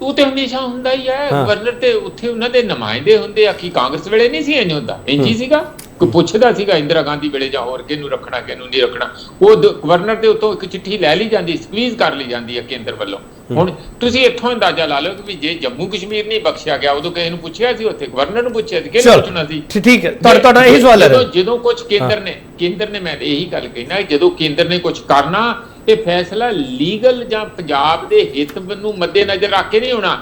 ਉਹ ਤੇ ਹਮੇਸ਼ਾ ਹੁੰਦਾ ਹੀ ਹੈ। ਗਵਰਨਰ ਤੇ ਉੱਥੇ ਉਹਨਾਂ ਦੇ ਨੁਮਾਇੰਦੇ ਹੁੰਦੇ ਆ। ਕੀ ਕਾਂਗਰਸ ਵੇਲੇ ਨਹੀਂ ਸੀ ਇੰਜ ਹੁੰਦਾ? ਇੰਜ ਹੀ ਸੀਗਾ, ਕੋਈ ਪੁੱਛਦਾ ਸੀਗਾ ਇੰਦਰਾ ਗਾਂਧੀ ਵੇਲੇ ਜਾਂ ਹੋਰ ਕਿਹਨੂੰ ਰੱਖਣਾ ਕਿਹਨੂੰ ਨਹੀਂ ਰੱਖਣਾ? ਉਹ ਗਵਰਨਰ ਦੇ ਉੱਤੋਂ ਇੱਕ ਚਿੱਠੀ ਲੈ ਲਈ ਜਾਂਦੀ, ਸਕਵੀਜ਼ ਕਰ ਲਈ ਜਾਂਦੀ ਹੈ ਕੇਂਦਰ ਵੱਲੋਂ। ਹੁਣ ਤੁਸੀਂ ਇੱਥੋਂ ਅੰਦਾਜ਼ਾ ਲਾ ਲਓ ਕਿ ਵੀ ਜੇ ਜੰਮੂ ਕਸ਼ਮੀਰ ਨਹੀਂ ਬਖਸ਼ਿਆ ਗਿਆ ਉਦੋਂ ਕਿਸੇ ਨੂੰ ਪੁੱਛਿਆ ਸੀ? ਉੱਥੇ ਗਵਰਨਰ ਨੂੰ ਪੁੱਛਿਆ ਸੀ, ਕਿਹਨੂੰ ਪੁੱਛਣਾ ਸੀ? ਠੀਕ ਹੈ, ਤੁਹਾਡਾ ਇਹੀ ਸਵਾਲ ਹੈ। ਜਦੋਂ ਕੁਝ ਕੇਂਦਰ ਨੇ ਮੈਂ ਇਹੀ ਗੱਲ ਕਹਿਣਾ, ਜਦੋਂ ਕੇਂਦਰ ਨੇ ਕੁਝ ਕਰਨਾ, ਇਹ ਫੈਸਲਾ ਲੀਗਲ ਜਾਂ ਪੰਜਾਬ ਦੇ ਹਿੱਤ ਨੂੰ ਮੱਦੇਨਜ਼ਰ ਰੱਖ ਕੇ ਨਹੀਂ ਹੋਣਾ।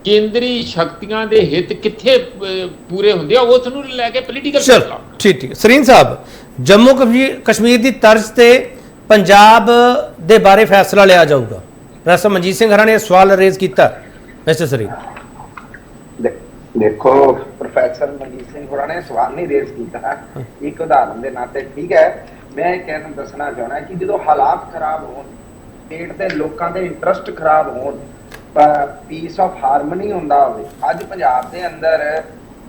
ਕੇਂਦਰੀ ਸ਼ਕਤੀਆਂ ਦੇ ਹਿੱਤ ਕਿੱਥੇ ਪੂਰੇ ਹੁੰਦੇ ਆ ਉਸ ਨੂੰ ਲੈ ਕੇ ਪੋਲੀਟੀਕਲ ਫੈਸਲਾ। ਠੀਕ ਸਰੀਨ ਸਾਹਿਬ, ਜੰਮੂ ਕਸ਼ਮੀਰ ਦੀ ਤਰਜ਼ ਤੇ ਪੰਜਾਬ ਦੇ ਬਾਰੇ ਫੈਸਲਾ ਲਿਆ ਜਾਊਗਾ। ਪ੍ਰੋਫੈਸਰ ਮਨਜੀਤ ਸਿੰਘ ਹਰਾਂ ਨੇ ਸਵਾਲ ਰੇਜ਼ ਕੀਤਾ। ਮਿਸਟਰ ਸਰੀਨ, ਦੇਖੋ ਪ੍ਰੋਫੈਸਰ ਮਨਜੀਤ ਸਿੰਘ ਹੋਰਾਂ ਨੇ ਸਵਾਲ ਨਹੀਂ ਰੇਜ਼ ਕੀਤਾ, ਇੱਕ ਉਦਾਹਰਨ ਦੇ ਨਾਤੇ ਠੀਕ ਹੈ। ਮੈਂ ਇਹ ਕਹਿਣਾ ਦੱਸਣਾ ਚਾਹੁੰਦਾ ਕਿ ਜਦੋਂ ਹਾਲਾਤ ਖਰਾਬ ਹੋਣ, ਸਟੇਟ ਦੇ ਲੋਕਾਂ ਦੇ ਇੰਟਰਸਟ ਖਰਾਬ ਹੋਣ, ਪੀਸ ਆਫ ਹਾਰਮਨੀ ਹੁੰਦਾ ਹੋਵੇ, ਅੱਜ ਪੰਜਾਬ ਦੇ ਅੰਦਰ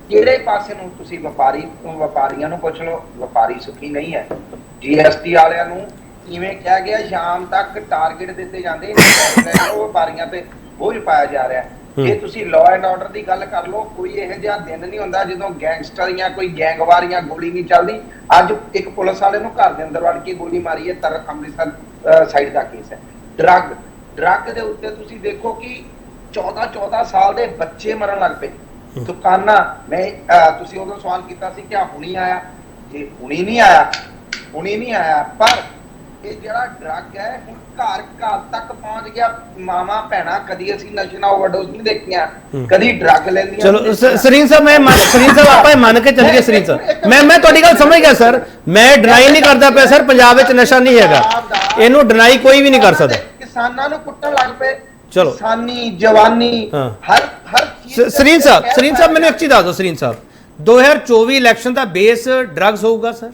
ਕਿਹੜੇ ਪਾਸੇ ਨੂੰ ਤੁਸੀਂ ਵਪਾਰੀਆਂ ਨੂੰ ਪੁੱਛ ਲਓ, ਵਪਾਰੀ ਸੁਖੀ ਨਹੀਂ ਹੈ। GST ਵਾਲਿਆਂ ਨੂੰ ਕਿਵੇਂ ਕਿਹਾ ਗਿਆ ਸ਼ਾਮ ਤੱਕ ਟਾਰਗੇਟ ਦਿੱਤੇ ਜਾਂਦੇ, ਉਹ ਵਪਾਰੀਆਂ ਤੇ ਬੋਝ ਪਾਇਆ ਜਾ ਰਿਹਾ। ਜੇ ਤੁਸੀਂ ਲਾਅ ਐਂਡ ਆਰਡਰ ਦੀ ਗੱਲ ਕਰ ਲਓ, ਕੋਈ ਇਹੋ ਜਿਹਾ ਦਿਨ ਨਹੀਂ ਹੁੰਦਾ ਜਦੋਂ ਗੈਂਗਸਟਰ ਜਾਂ ਕੋਈ ਗੈਂਗਵਾਰ ਜਾਂ ਗੋਲੀ ਨਹੀਂ ਚੱਲਦੀ। ਅੱਜ ਇੱਕ ਪੁਲਿਸ ਵਾਲੇ ਨੂੰ ਘਰ ਦੇ ਅੰਦਰ ਵੜ ਕੇ ਗੋਲੀ ਮਾਰੀ ਹੈ, ਤਰਕ ਅੰਮ੍ਰਿਤਸਰ ਸਾਈਡ ਦਾ ਕੇਸ ਹੈ। ਡਰੱਗ ਦੇ ਉੱਤੇ ਤੁਸੀਂ ਦੇਖੋ ਕਿ 14 ਸਾਲ ਦੇ ਬੱਚੇ ਮਰਨ ਲੱਗ ਪਏ। ਦੁਕਾਨਾਂ ਮੈਂ ਤੁਸੀਂ ਉਦੋਂ ਸਵਾਲ ਕੀਤਾ ਸੀ ਕਿ ਹੁਣੀ ਆਇਆ, ਜੇ ਹੁਣੀ ਨਹੀਂ ਆਇਆ ਪਰ ਇਹ ਜਿਹੜਾ ਡਰੱਗ ਹੈ ਹੁਣ ਘਰ ਤੱਕ ਪਹੁੰਚ ਗਿਆ। ਮਾਵਾਂ ਭੈਣਾਂ ਕਦੀ ਅਸੀਂ ਨਸ਼ਾ ਓਵਰਡੋਜ਼ ਨਹੀਂ ਦੇਖੀਆਂ, ਕਦੀ ਡਰੱਗ ਲੈਂਦੀਆਂ। ਚਲੋ ਸਰੀਨ ਸਾਹਿਬ ਸਰੀਨ ਸਾਹਿਬ ਆਪਾਂ ਇਹ ਮੰਨ ਕੇ ਚੱਲੀਏ ਸਰੀਨ ਸਾਹਿਬ, ਮੈਂ ਤੁਹਾਡੀ ਗੱਲ ਸਮਝ ਗਿਆ ਸਰ, ਮੈਂ ਡਿਨਾਈ ਨਹੀਂ ਕਰਦਾ ਪਿਆ ਸਰ ਪੰਜਾਬ ਵਿੱਚ ਨਸ਼ਾ ਨਹੀਂ ਹੈਗਾ, ਇਹਨੂੰ ਡਿਨਾਈ ਕੋਈ ਵੀ ਨਹੀਂ ਕਰ ਸਕਦਾ। ਕਿਸਾਨਾਂ ਨੂੰ ਕੁੱਟਣ ਲੱਗ ਪਏ, ਚਲੋ ਕਿਸਾਨੀ ਜਵਾਨੀ ਹਰ ਚੀਜ਼। ਸਰੀਨ ਸਾਹਿਬ ਮੈਨੂੰ ਇੱਕ ਚੀਜ਼ ਦੱਸ ਦਿਓ ਸਰੀਨ ਸਾਹਿਬ, 2024 ਇਲੈਕਸ਼ਨ ਦਾ ਬੇਸ ਡਰੱਗਸ ਹੋਊਗਾ ਸਰ?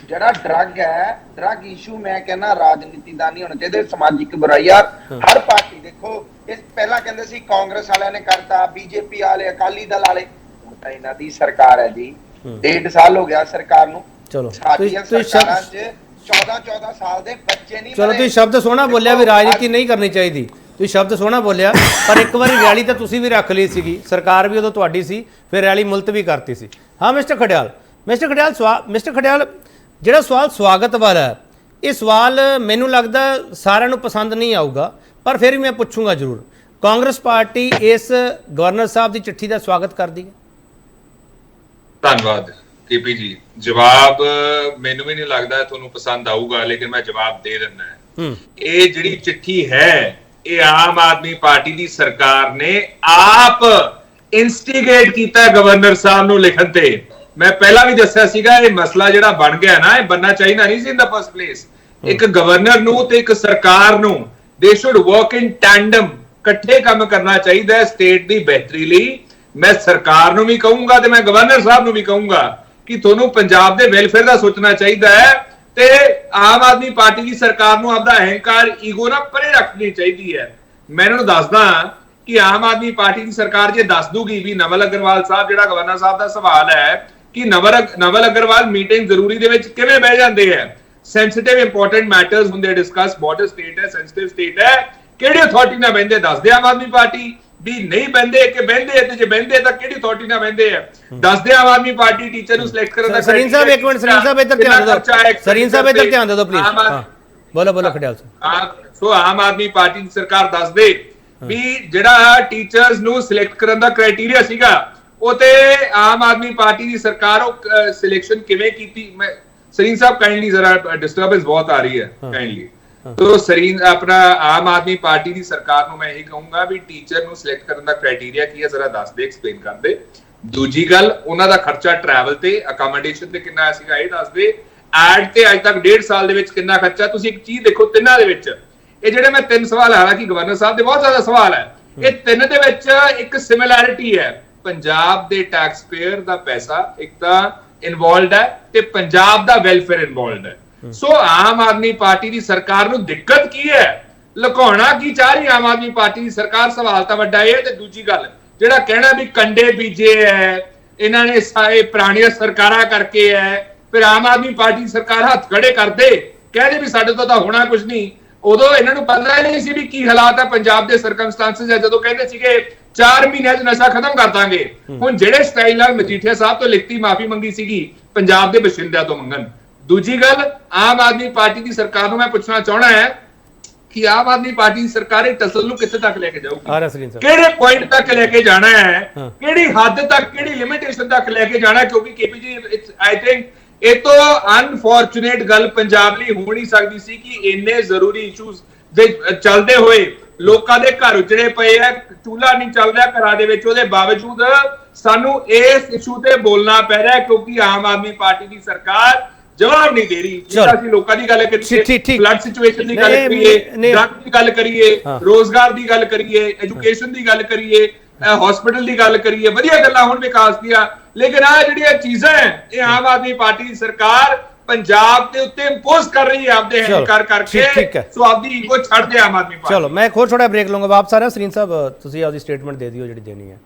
ਜਿਹੜਾ ਡਰੱਗ ਹੈ, ਡਰੱਗ ਇਸ਼ੂ ਮੈਂ ਕਹਿੰਦਾ ਰਾਜਨੀਤੀ ਦਾ ਨਹੀਂ ਹੋਣਾ ਚਾਹੀਦਾ, ਸਮਾਜਿਕ ਬੁਰਾਈ ਆ। ਹਰ ਪਾਰਟੀ ਦੇਖੋ, ਇਸ ਪਹਿਲਾਂ ਕਹਿੰਦੇ ਸੀ ਕਾਂਗਰਸ ਵਾਲਿਆਂ ਨੇ ਕਰਤਾ, ਬੀਜੇਪੀ ਵਾਲੇ, ਅਕਾਲੀ ਦਲ ਵਾਲੇ, ਹੁਣ ਤਾਂ ਇਹਨਾਂ ਦੀ ਸਰਕਾਰ ਹੈ ਜੀ। 1.5 ਸਾਲ ਹੋ ਗਿਆ ਸਰਕਾਰ ਨੂੰ। ਚਲੋ ਸਾਡੀਆਂ ਸਰਕਾਰਾਂ 'ਚ 14 ਸਾਲ ਦੇ ਬੱਚੇ ਨਹੀਂ। ਚਲੋ ਤੁਸੀਂ ਸ਼ਬਦ ਸੋਹਣਾ ਬੋਲਿਆ ਵੀ ਰਾਜਨੀਤੀ ਨਹੀਂ ਕਰਨੀ ਚਾਹੀਦੀ, ਤੁਸੀਂ ਸ਼ਬਦ ਸੋਹਣਾ ਬੋਲਿਆ, ਪਰ ਇੱਕ ਵਾਰੀ ਰੈਲੀ ਤਾਂ ਤੁਸੀਂ ਵੀ ਰੱਖ ਲਈ ਸੀਗੀ, ਸਰਕਾਰ ਵੀ ਉਦੋਂ ਤੁਹਾਡੀ ਸੀ, ਫਿਰ ਰੈਲੀ ਮੁਲਤਵੀ ਕਰਤੀ ਸੀ। ਹਾਂ ਮਿਸਟਰ ਖਡਿਆਲ ਜਿਹੜਾ ਸਵਾਲ ਸਵਾਗਤ ਵਾਲਾ ਹੈ, ਇਹ ਸਵਾਲ ਮੈਨੂੰ ਲੱਗਦਾ ਸਾਰਿਆਂ ਨੂੰ ਪਸੰਦ ਨਹੀਂ ਆਊਗਾ, ਪਰ ਫਿਰ ਵੀ ਮੈਂ ਪੁੱਛੂੰਗਾ ਜ਼ਰੂਰ। ਕਾਂਗਰਸ ਪਾਰਟੀ ਇਸ ਗਵਰਨਰ ਸਾਹਿਬ ਦੀ ਚਿੱਠੀ ਦਾ ਸਵਾਗਤ ਕਰਦੀ ਹੈ? ਧੰਨਵਾਦ ਕੇਪੀ ਜੀ। ਜਵਾਬ ਮੈਨੂੰ ਵੀ ਨਹੀਂ ਲੱਗਦਾ ਤੁਹਾਨੂੰ ਪਸੰਦ ਆਊਗਾ, ਲੇਕਿਨ ਮੈਂ ਜਵਾਬ ਦੇ ਦਿੰਦਾ ਹਾਂ। ਇਹ ਜਿਹੜੀ ਚਿੱਠੀ ਹੈ, ਇਹ ਆਮ ਆਦਮੀ ਪਾਰਟੀ ਦੀ ਸਰਕਾਰ ਨੇ ਆਪ ਇਨਸਟੀਗੇਟ ਕੀਤਾ ਗਵਰਨਰ ਸਾਹਿਬ ਨੂੰ ਲਿਖਣ ਤੇ। ਮੈਂ ਪਹਿਲਾਂ ਵੀ ਦੱਸਿਆ ਸੀਗਾ, ਇਹ ਮਸਲਾ ਜਿਹੜਾ ਬਣ ਗਿਆ ਨਾ, ਇਹ ਬੰਨਾ ਚਾਹੀਦਾ ਨਹੀਂ ਸੀ ਇਨ ਦਾ ਫਸਟ ਪਲੇਸ। ਇੱਕ ਗਵਰਨਰ ਨੂੰ ਤੇ ਇੱਕ ਸਰਕਾਰ ਨੂੰ ਦੇ ਸ਼ੁੱਡ ਵਰਕ ਇਨ ਟੈਂਡਮ, ਇਕੱਠੇ ਕੰਮ ਕਰਨਾ ਚਾਹੀਦਾ ਹੈ ਸਟੇਟ ਦੀ ਬਿਹਤਰੀ ਲਈ। ਮੈਂ ਸਰਕਾਰ ਨੂੰ ਵੀ ਕਹੂੰਗਾ ਤੇ ਮੈਂ ਗਵਰਨਰ ਸਾਹਿਬ ਨੂੰ ਵੀ ਕਹੂੰਗਾ ਕਿ ਤੁਹਾਨੂੰ ਪੰਜਾਬ ਦੇ ਵੈਲਫੇਅਰ ਦਾ ਸੋਚਣਾ ਚਾਹੀਦਾ ਹੈ, ਤੇ ਆਮ ਆਦਮੀ ਪਾਰਟੀ ਦੀ ਸਰਕਾਰ ਨੂੰ ਆਪਦਾ ਅਹੰਕਾਰ, ਈਗੋ ਨਾ ਪਰੇ ਰੱਖਣੀ ਚਾਹੀਦੀ ਹੈ। ਮੈਂ ਇਹਨਾਂ ਨੂੰ ਦੱਸਦਾ ਕਿ ਆਮ ਆਦਮੀ ਪਾਰਟੀ ਦੀ ਸਰਕਾਰ ਜੇ ਦੱਸ ਦੂਗੀ ਵੀ ਨਵਲ ਅਗਰਵਾਲ ਸਾਹਿਬ, ਜਿਹੜਾ ਗਵਰਨਰ ਸਾਹਿਬ ਦਾ ਸਵਾਲ ਹੈ ਕਿ ਨਵਲ ਅਗਰਵਾਲ ਮੀਟਿੰਗ ਜ਼ਰੂਰੀ ਦੇ ਵਿੱਚ ਕਿਵੇਂ ਬਹਿ ਜਾਂਦੇ ਆ, ਸੈਂਸਿਟਿਵ ਇੰਪੋਰਟੈਂਟ ਮੈਟਰਸ ਹੁੰਦੇ ਡਿਸਕਸ, ਬਾਰਡਰ ਸਟੇਟ ਹੈ, ਸੈਂਸਿਟਿਵ ਸਟੇਟ ਹੈ, ਕਿਹੜੀ ਅਥਾਰਟੀ ਨਾਲ ਬਹਿੰਦੇ ਦੱਸਦੇ ਆਮ ਆਦਮੀ ਪਾਰਟੀ ਵੀ ਨਹੀਂ ਬਹਿੰਦੇ ਕਿ ਬਹਿੰਦੇ, ਤੇ ਜੇ ਬਹਿੰਦੇ ਤਾਂ ਕਿਹੜੀ ਅਥਾਰਟੀ ਨਾਲ ਬਹਿੰਦੇ ਆ ਦੱਸਦੇ ਆਮ ਆਦਮੀ ਪਾਰਟੀ। ਟੀਚਰ ਨੂੰ ਸਿਲੈਕਟ ਕਰਨ ਦਾ ਸਰੀਨ ਸਾਹਿਬ ਇੱਕ ਮਿੰਟ, ਸਰੀਨ ਸਾਹਿਬ ਇੱਧਰ ਧਿਆਨ ਦਿਓ, ਸਰੀਨ ਸਾਹਿਬ ਇੱਧਰ ਧਿਆਨ ਦਿਓ ਪਲੀਜ਼। ਬੋਲੋ ਖਡਿਆਲ ਸਾਹਿਬ। ਸੋ ਆਮ ਆਦਮੀ ਪਾਰਟੀ ਦੀ ਸਰਕਾਰ ਦੱਸਦੇ ਵੀ ਜਿਹੜਾ ਟੀਚਰਸ ਨੂੰ ਸਿਲੈਕਟ ਕਰਨ ਦਾ ਕ੍ਰਾਈਟੇਰੀਆ ਸੀਗਾ, ਉਹ ਤੇ ਆਮ ਆਦਮੀ ਪਾਰਟੀ ਦੀ ਸਰਕਾਰ ਉਹ ਸਿਲੈਕਸ਼ਨ ਕਿਵੇਂ ਕੀਤੀ। ਮੈਂ ਸਰੀਨ ਸਾਹਿਬ ਕਾਈਂਡਲੀ ਜ਼ਰਾ ਡਿਸਟਰਬੈਂਸ ਬਹੁਤ ਆ ਰਹੀ ਹੈ ਕਾਈਂਡਲੀ। तो सरीन अपना आम आदमी पार्टी की सरकार ਨੂੰ ਮੈਂ ਇਹੀ ਕਹੂੰਗਾ ਵੀ ਟੀਚਰ ਨੂੰ ਸਿਲੈਕਟ ਕਰਨ ਦਾ ਕ੍ਰਾਈਟੇਰੀਆ ਕੀ ਹੈ, ਜ਼ਰਾ ਦੱਸ ਦੇ, ਐਕਸਪਲੇਨ ਕਰ ਦੇ। ਦੂਜੀ ਗੱਲ, ਉਹਨਾਂ ਦਾ ਖਰਚਾ ਟਰੈਵਲ ਤੇ, ਅਕਾਮੋਡੇਸ਼ਨ ਤੇ ਕਿੰਨਾ ਆਇਆ ਸੀਗਾ ਇਹ ਦੱਸ ਦੇ। ਐਡ ਤੇ ਅੱਜ ਤੱਕ 1.5 ਸਾਲ ਦੇ ਵਿੱਚ ਕਿੰਨਾ ਖਰਚਾ। ਤੁਸੀਂ ਇੱਕ ਚੀਜ਼ ਦੇਖੋ ਤਿੰਨਾਂ ਦੇ ਵਿੱਚ, ਇਹ ਜਿਹੜੇ ਮੈਂ 3 ਸਵਾਲ, ਹਾਲਾਂਕਿ ਗਵਰਨਰ ਸਾਹਿਬ ਦੇ ਬਹੁਤ ਜ਼ਿਆਦਾ ਸਵਾਲ ਹੈ, ਇਹ ਤਿੰਨ ਦੇ ਵਿੱਚ ਇੱਕ ਸਿਮਿਲੈਰਿਟੀ ਹੈ। ਪੰਜਾਬ ਦੇ ਟੈਕਸ ਪੇਅਰ ਦਾ ਪੈਸਾ ਇੱਕ ਤਾਂ ਇਨਵੋਲਵਡ ਹੈ ਤੇ ਪੰਜਾਬ ਦਾ ਵੈਲਫੇਅਰ ਇਨਵੋਲਵਡ ਹੈ। ਸੋ ਆਮ ਆਦਮੀ ਪਾਰਟੀ ਦੀ ਸਰਕਾਰ ਨੂੰ ਦਿੱਕਤ ਕੀ ਹੈ, ਲੁਕਾਉਣਾ ਕੀ ਚਾਹ ਰਹੀ ਆਮ ਆਦਮੀ ਪਾਰਟੀ ਦੀ ਸਰਕਾਰ? ਸਵਾਲ ਤਾਂ ਵੱਡਾ ਇਹ। ਤੇ ਦੂਜੀ ਗੱਲ, ਜਿਹੜਾ ਕਹਿਣਾ ਵੀ ਕੰਡੇ ਬੀਜੇ ਹੈ ਇਹਨਾਂ ਨੇ ਸਾਰੇ ਪੁਰਾਣੀਆਂ ਸਰਕਾਰਾਂ ਕਰਕੇ ਹੈ, ਫਿਰ ਆਮ ਆਦਮੀ ਪਾਰਟੀ ਦੀ ਸਰਕਾਰ ਹੱਥ ਖੜੇ ਕਰਦੇ, ਕਹਿੰਦੇ ਵੀ ਸਾਡੇ ਤੋਂ ਤਾਂ ਹੋਣਾ ਕੁਝ ਨਹੀਂ। ਉਦੋਂ ਇਹਨਾਂ ਨੂੰ ਪਤਾ ਨਹੀਂ ਸੀ ਵੀ ਕੀ ਹਾਲਾਤ ਹੈ ਪੰਜਾਬ ਦੇ ਸਰਕਮਸਟੈਂਸਸ ਹੈ, ਜਦੋਂ ਕਹਿੰਦੇ ਸੀਗੇ 4 ਮਹੀਨਿਆਂ 'ਚ ਨਸ਼ਾ ਖਤਮ ਕਰ ਦਾਂਗੇ। ਹੁਣ ਜਿਹੜੇ ਸਟਾਈਲ ਨਾਲ ਮਜੀਠੀਆ ਸਾਹਿਬ ਤੋਂ ਲਿਖਤੀ ਮਾਫੀ ਮੰਗੀ ਸੀਗੀ ਪੰਜਾਬ ਦੇ ਬਸ਼ਿੰਦਿਆਂ ਤੋਂ ਮੰਗਣ। ਦੂਜੀ ਗੱਲ, ਆਮ ਆਦਮੀ ਪਾਰਟੀ ਦੀ ਸਰਕਾਰ ਨੂੰ ਮੈਂ ਪੁੱਛਣਾ ਚਾਹਣਾ ਹੈ ਕਿ ਆਮ ਆਦਮੀ ਪਾਰਟੀ ਦੀ ਸਰਕਾਰ ਇਹ ਟਸਲ ਨੂੰ ਕਿੱਥੇ ਤੱਕ ਲੈ ਕੇ ਜਾਊਗੀ, ਕਿਹੜੇ ਪੁਆਇੰਟ ਤੱਕ ਲੈ ਕੇ ਜਾਣਾ ਹੈ, ਕਿਹੜੀ ਹੱਦ ਤੱਕ, ਕਿਹੜੀ ਲਿਮਿਟੇਸ਼ਨ ਤੱਕ ਲੈ ਕੇ ਜਾਣਾ। ਕਿਉਂਕਿ ਕੇਪੀਜੀ ਆਈ ਥਿੰਕ ਇਹ ਤੋਂ ਅਨਫੋਰਚੂਨੇਟ ਗੱਲ ਪੰਜਾਬ ਲਈ ਹੋ ਨਹੀਂ ਸਕਦੀ ਸੀ ਕਿ ਇੰਨੇ ਜ਼ਰੂਰੀ ਇਸ਼ੂਜ਼ ਦੇ ਚੱਲਦੇ ਹੋਏ ਲੋਕਾਂ ਦੇ ਘਰ ਉਜੜੇ ਪਏ ਆ, ਚੂਲਾ ਨਹੀਂ ਚੱਲ ਰਿਹਾ ਘਰਾਂ ਦੇ ਵਿੱਚ, ਉਹਦੇ ਬਾਵਜੂਦ ਸਾਨੂੰ ਇਸ ਇਸ਼ੂ ਤੇ ਬੋਲਣਾ ਪੈ ਰਿਹਾ ਕਿਉਂਕਿ ਆਮ ਆਦਮੀ ਪਾਰਟੀ ਦੀ ਸਰਕਾਰ ਜਵਾਬ ਨਹੀਂ ਦੇ ਰਹੀ। ਅਸੀਂ ਲੋਕਾਂ ਦੀ ਗੱਲ ਕਰੀਏ, ਫਲੱਡ ਸਿਚੁਏਸ਼ਨ ਦੀ ਗੱਲ ਕਰੀਏ, ਡਰੱਗ ਦੀ ਗੱਲ ਕਰੀਏ, ਰੋਜ਼ਗਾਰ ਦੀ ਗੱਲ ਕਰੀਏ, ਐਜੂਕੇਸ਼ਨ ਦੀ ਗੱਲ ਕਰੀਏ, ਹਸਪੀਟਲ ਦੀ ਗੱਲ ਕਰੀਏ, ਵਧੀਆ ਗੱਲਾਂ ਹੁਣ ਵਿਕਾਸ ਦੀਆਂ, ਲੇਕਿਨ ਆ ਜਿਹੜੀਆਂ ਚੀਜ਼ਾਂ ਇਹ ਆਮ ਆਦਮੀ ਪਾਰਟੀ ਦੀ ਸਰਕਾਰ ਪੰਜਾਬ ਦੇ ਉੱਤੇ ਇੰਪੋਜ਼ ਕਰ ਰਹੀ ਹੈ ਆਪਦੇ ਹੰਕਾਰ ਕਰਕੇ। ਸੋ ਆਪਦੀ ਈਗੋ ਛੱਡ ਦੇ ਆਮ ਆਦਮੀ ਪਾਰਟੀ। ਚਲੋ ਮੈਂ ਇੱਕ ਹੋਰ ਛੋਟਾ ਬ੍ਰੇਕ ਲਵਾਂਗਾ, ਵਾਪਸ ਆ ਰਿਹਾ। ਸਰੀਨ ਸਾਹਿਬ ਤੁਸੀਂ ਆਪਦੀ ਸਟੇਟਮੈਂਟ ਦੇ ਦਿਓ ਜਿਹੜੀ ਦੇਣੀ ਹੈ।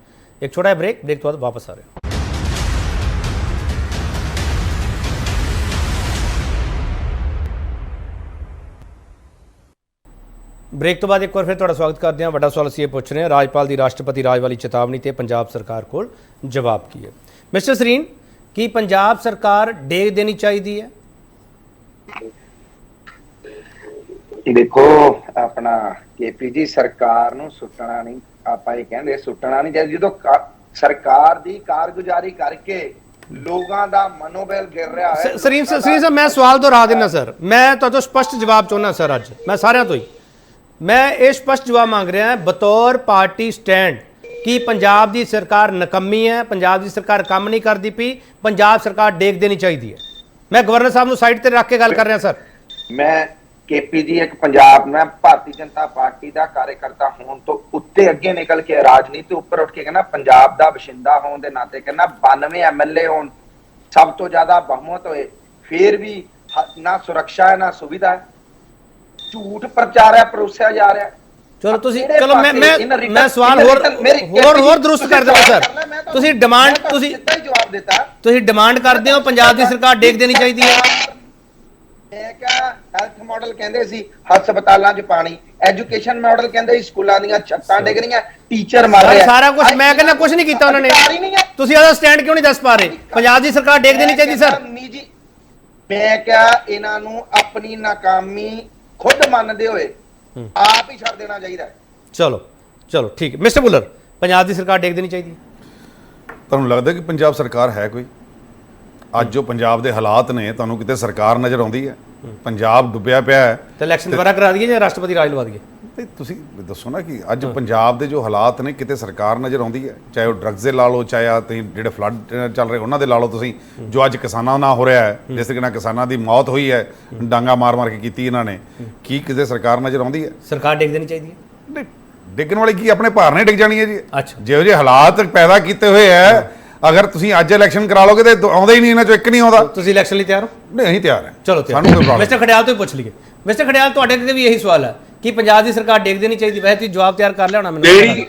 ਇੱਕ ਛੋਟਾ ਬ੍ਰੇਕ ਤੋਂ ਬਾਅਦ ਵਾਪਸ ਆ ਰਹੇ। ਬ੍ਰੇਕ ਤੋਂ ਬਾਅਦ ਇੱਕ ਵਾਰ ਫਿਰ ਤੁਹਾਡਾ ਸਵਾਗਤ ਕਰਦੇ ਹਾਂ। ਵੱਡਾ ਸਵਾਲ ਅਸੀਂ ਇਹ ਪੁੱਛ ਰਹੇ ਹਾਂ, ਰਾਜਪਾਲ ਦੀ ਰਾਸ਼ਟਰਪਤੀ ਰਾਜ ਵਾਲੀ ਚੇਤਾਵਨੀ ਤੇ ਪੰਜਾਬ ਸਰਕਾਰ ਕੋਲ ਜਵਾਬ ਕੀ ਹੈ? ਮਿਸਟਰ ਸਰੀਨ, ਕੀ ਪੰਜਾਬ ਸਰਕਾਰ ਡੇਗ ਦੇਣੀ ਚਾਹੀਦੀ ਹੈ? ਦੇਖੋ ਆਪਣਾ ਕੇਪੀ ਜੀ, ਸਰਕਾਰ ਨੂੰ ਸੁੱਟਣਾ ਨਹੀਂ, ਆਪਾਂ ਇਹ ਕਹਿੰਦੇ ਸੁੱਟਣਾ ਨਹੀਂ ਚਾਹੀਦਾ। ਜਦੋਂ ਸਰਕਾਰ ਦੀ ਕਾਰਗੁਜ਼ਾਰੀ ਕਰਕੇ ਲੋਕਾਂ ਦਾ ਮਨੋਬਲ ਗਿਰ ਰਿਹਾ ਹੈ। ਸਰੀਨ ਸਾਹਿਬ ਮੈਂ ਸਵਾਲ ਦੁਹਰਾ ਦੇਣਾ ਸਰ, ਮੈਂ ਤੁਹਾਡੇ ਤੋਂ ਸਪਸ਼ਟ ਜਵਾਬ ਚਾਹੁੰਦਾ ਸਰ। ਅੱਜ ਮੈਂ ਸਾਰਿਆਂ ਤੋਂ ਹੀ ਮੈਂ ਇਹ ਸਪਸ਼ਟ ਜਵਾਬ ਮੰਗ ਰਿਹਾ ਬਤੌਰ ਪਾਰਟੀ ਸਟੈਂਡ ਕਿ ਪੰਜਾਬ ਦੀ ਸਰਕਾਰ ਨਕੰਮੀ ਹੈ, ਪੰਜਾਬ ਦੀ ਸਰਕਾਰ ਕੰਮ ਨਹੀਂ ਕਰਦੀ ਪਈ, ਪੰਜਾਬ ਸਰਕਾਰ ਡੇਗ ਦੇਣੀ ਚਾਹੀਦੀ ਹੈ। ਮੈਂ ਗਵਰਨਰ ਸਾਹਿਬ ਨੂੰ ਸਾਈਡ ਤੇ ਰੱਖ ਕੇ ਗੱਲ ਕਰ ਰਿਹਾ ਸਰ। ਮੈਂ ਕੇਪੀ ਜੀ ਇੱਕ ਪੰਜਾਬ ਮੈਂ ਭਾਰਤੀ ਜਨਤਾ ਪਾਰਟੀ ਦਾ ਕਾਰਜਕਰਤਾ ਹੋਣ ਤੋਂ ਉੱਤੇ ਅੱਗੇ ਨਿਕਲ ਕੇ ਰਾਜਨੀਤੀ ਉੱਪਰ ਉੱਠ ਕੇ ਕਹਿੰਦਾ ਪੰਜਾਬ ਦਾ ਵਸਿੰਦਾ ਹੋਣ ਦੇ ਨਾਤੇ ਕਹਿੰਦਾ 92 ਐਮਐਲਏ ਹੋਣ, ਸਭ ਤੋਂ ਜ਼ਿਆਦਾ ਬਹੁਮਤ ਹੋਏ, ਫਿਰ ਵੀ ਨਾ ਸੁਰੱਖਿਆ ਹੈ ਨਾ ਸੁਵਿਧਾ ਹੈ, ਝੂਠ ਪ੍ਰਚਾਰ ਹੈ, ਪਰੋਸਿਆ ਜਾ ਰਿਹਾ। ਚਲੋ ਤੁਸੀਂ ਚਲੋ ਮੈਂ ਸਵਾਲ ਹੋਰ ਦਰੁਸਤ ਕਰ ਦੇਵਾਂ ਸਰ। ਤੁਸੀਂ ਡਿਮਾਂਡ ਜਵਾਬ ਦਿੱਤਾ, ਤੁਸੀਂ ਡਿਮਾਂਡ ਕਰਦੇ ਹੋ ਪੰਜਾਬ ਦੀ ਸਰਕਾਰ ਡੇਗ ਦੇਣੀ ਚਾਹੀਦੀ ਹੈ। ਮੈਂ ਕਿਹਾ ਹੈਲਥ ਮਾਡਲ ਕਹਿੰਦੇ ਸੀ ਹਸਪਤਾਲਾਂ 'ਚ ਪਾਣੀ, ਐਜੂਕੇਸ਼ਨ ਮਾਡਲ ਕਹਿੰਦੇ ਸੀ ਸਕੂਲਾਂ ਦੀਆਂ ਛੱਤਾਂ ਡਿੱਗ ਰਹੀਆਂ, ਟੀਚਰ ਮਰ ਰਹੇ, ਸਾਰਾ ਕੁਝ ਮੈਂ ਕਹਿੰਦਾ ਕੁਝ ਨਹੀਂ ਕੀਤਾ ਉਹਨਾਂ ਨੇ। ਤੁਸੀਂ ਉਹਦਾ ਸਟੈਂਡ ਕਿਉਂ ਨਹੀਂ ਦੱਸ ਪਾ ਰਹੇ? ਪੰਜਾਬ ਦੀ ਸਰਕਾਰ ਡੇਗ ਦੇਣੀ ਚਾਹੀਦੀ ਸਰ। ਮੈਂ ਕਿਹਾ ਇਹਨਾਂ ਨੂੰ ਆਪਣੀ ਨਾਕਾਮੀ ਖੁਦ ਮੰਨਦੇ ਹੋਏ ਆਪ ਹੀ ਛੱਡ ਦੇਣਾ ਚਾਹੀਦਾ। ਚਲੋ ਠੀਕ ਹੈ ਮਿਸਟਰ ਬੁੱਲਰ, ਪੰਜਾਬ ਦੀ ਸਰਕਾਰ ਡੇਗ ਦੇਣੀ ਚਾਹੀਦੀ ਹੈ। ਤੁਹਾਨੂੰ ਲੱਗਦਾ ਕਿ ਪੰਜਾਬ ਸਰਕਾਰ ਹੈ ਕੋਈ? ਅੱਜ ਜੋ ਪੰਜਾਬ ਦੇ ਹਾਲਾਤ ਨੇ ਤੁਹਾਨੂੰ ਕਿਤੇ ਸਰਕਾਰ ਨਜ਼ਰ ਆਉਂਦੀ ਹੈ? ਪੰਜਾਬ ਡੁੱਬਿਆ ਪਿਆ ਹੈ ਤੇ ਇਲੈਕਸ਼ਨ ਦੁਬਾਰਾ ਕਰਾ ਦਈਏ ਜਾਂ ਰਾਸ਼ਟਰਪਤੀ ਰਾਜ ਲਵਾ ਦਈਏ? ਨਹੀਂ, ਤੁਸੀਂ ਦੱਸੋ ਨਾ ਕਿ ਅੱਜ ਪੰਜਾਬ ਦੇ ਜੋ ਹਾਲਾਤ ਨੇ ਕਿਤੇ ਸਰਕਾਰ ਨਜ਼ਰ ਆਉਂਦੀ ਹੈ? ਚਾਹੇ ਉਹ ਡਰੱਗਸ ਦੇ ਲਾ ਲਓ, ਚਾਹੇ ਆ ਤੁਸੀਂ ਜਿਹੜੇ ਫਲੱਡ ਚੱਲ ਰਹੇ ਉਹਨਾਂ ਦੇ ਲਾ ਲਓ, ਤੁਸੀਂ ਜੋ ਅੱਜ ਕਿਸਾਨਾਂ ਨਾਲ ਹੋ ਰਿਹਾ ਹੈ, ਜਿਸ ਤਰੀਕੇ ਨਾਲ ਕਿਸਾਨਾਂ ਦੀ ਮੌਤ ਹੋਈ ਹੈ, ਡਾਂਗਾ ਮਾਰ ਕੇ ਕੀਤੀ ਇਹਨਾਂ ਨੇ, ਕੀ ਕਿਤੇ ਸਰਕਾਰ ਨਜ਼ਰ ਆਉਂਦੀ ਹੈ? ਸਰਕਾਰ ਡੇਗ ਦੇਣੀ ਚਾਹੀਦੀ ਹੈ। ਨਹੀਂ, ਡਿੱਗਣ ਵਾਲੀ ਕੀ ਆਪਣੇ ਭਾਰ ਨਹੀਂ ਡਿੱਗ ਜਾਣੀ ਹੈ ਜੀ। ਅੱਛਾ, ਜਿਹੋ ਜਿਹੇ ਹਾਲਾਤ ਪੈਦਾ ਕੀਤੇ ਹੋਏ ਹੈ, ਅਗਰ ਤੁਸੀਂ ਅੱਜ ਇਲੈਕਸ਼ਨ ਕਰਾ ਲੋਗੇ ਤੇ ਆਉਂਦਾ ਹੀ ਨਹੀਂ, ਇਹਨਾਂ ਚੋਂ ਇੱਕ ਨਹੀਂ ਆਉਂਦਾ। ਤੁਸੀਂ ਇਲੈਕਸ਼ਨ ਲਈ ਤਿਆਰ ਹੋ? ਨਹੀਂ, ਅਸੀਂ ਤਿਆਰ ਹਾਂ। ਚਲੋ ਸਾਨੂੰ ਕੋਈ ਪ੍ਰੋਬਲਮ। ਮਿਸਟਰ ਖੜਿਆਲ ਤੋਂ ਹੀ ਪੁੱਛ ਲਈਏ। ਮਿਸਟਰ ਖੜਿਆਲ, ਤੁਹਾਡੇ ਅੱਗੇ ਵੀ ਇਹੀ ਸਵਾਲ ਹੈ ਕਿ ਪੰਜਾਬ ਦੀ ਸਰਕਾਰ ਡੇਗ ਦੇਣੀ ਚਾਹੀਦੀ। ਵੈਸੇ ਤੁਸੀਂ ਜਵਾਬ ਤਿਆਰ ਕਰ ਲਿਆ ਹੋਣਾ ਮੈਨੂੰ।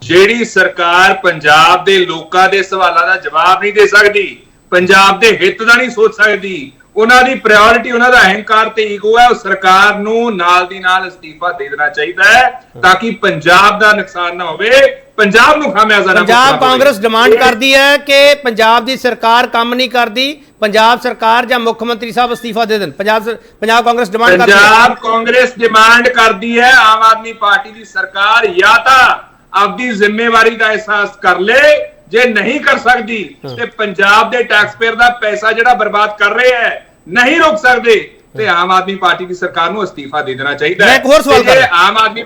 ਜਿਹੜੀ ਸਰਕਾਰ ਪੰਜਾਬ ਦੇ ਲੋਕਾਂ ਦੇ ਸਵਾਲਾਂ ਦਾ ਜਵਾਬ ਨਹੀਂ ਦੇ ਸਕਦੀ, ਪੰਜਾਬ ਦੇ ਹਿੱਤ ਦਾ ਨਹੀਂ ਸੋਚ ਸਕਦੀ, ਉਹਨਾਂ ਦੀ ਪ੍ਰਾਇੋਰਟੀ ਉਹਨਾਂ ਦਾ ਅਹੰਕਾਰ ਤੇ ਈਗੋ ਹੈ, ਉਹ ਸਰਕਾਰ ਨੂੰ ਨਾਲ ਦੀ ਨਾਲ ਅਸਤੀਫਾ ਦੇ ਦੇਣਾ ਚਾਹੀਦਾ ਹੈ ਤਾਂ ਕਿ ਪੰਜਾਬ ਦਾ ਨੁਕਸਾਨ ਨਾ ਹੋਵੇ, ਪੰਜਾਬ ਨੂੰ ਖਾਮਿਆਜ਼ਾ ਨਾ। ਪੰਜਾਬ ਕਾਂਗਰਸ ਡਿਮਾਂਡ ਕਰਦੀ ਹੈ ਕਿ ਪੰਜਾਬ ਦੀ ਸਰਕਾਰ ਕੰਮ ਨਹੀਂ ਕਰਦੀ, ਪੰਜਾਬ ਸਰਕਾਰ ਜਾਂ ਮੁੱਖ ਮੰਤਰੀ ਸਾਹਿਬ ਅਸਤੀਫਾ ਦੇ ਦੇਣ। ਪੰਜਾਬ ਕਾਂਗਰਸ ਡਿਮਾਂਡ ਕਰਦੀ ਹੈ। ਪੰਜਾਬ ਕਾਂਗਰਸ ਡਿਮਾਂਡ ਕਰਦੀ ਹੈ ਆਮ ਆਦਮੀ ਪਾਰਟੀ ਦੀ ਸਰਕਾਰ ਜਾਂ ਤਾਂ ਆਪਦੀ ਜ਼ਿੰਮੇਵਾਰੀ ਦਾ ਅਹਿਸਾਸ ਕਰ ਲੇ, ਜੇ ਨਹੀਂ ਕਰ ਸਕਦੀ ਤੇ ਪੰਜਾਬ ਦੇ ਟੈਕਸਪੇਅਰ ਦਾ ਪੈਸਾ ਜਿਹੜਾ ਬਰਬਾਦ ਕਰ ਰਹੇ ਹੈ ਨਹੀਂ ਰੋਕ ਸਕਦੇ ਤੇ ਆਮ ਆਦਮੀ ਪਾਰਟੀ ਦੀ ਸਰਕਾਰ ਨੂੰ ਅਸਤੀਫਾ ਦੇ ਦੇਣਾ ਚਾਹੀਦਾ ਹੈ। ਮੈਂ ਇੱਕ ਹੋਰ ਸਵਾਲ ਕਰਾਂ। ਆਮ ਆਦਮੀ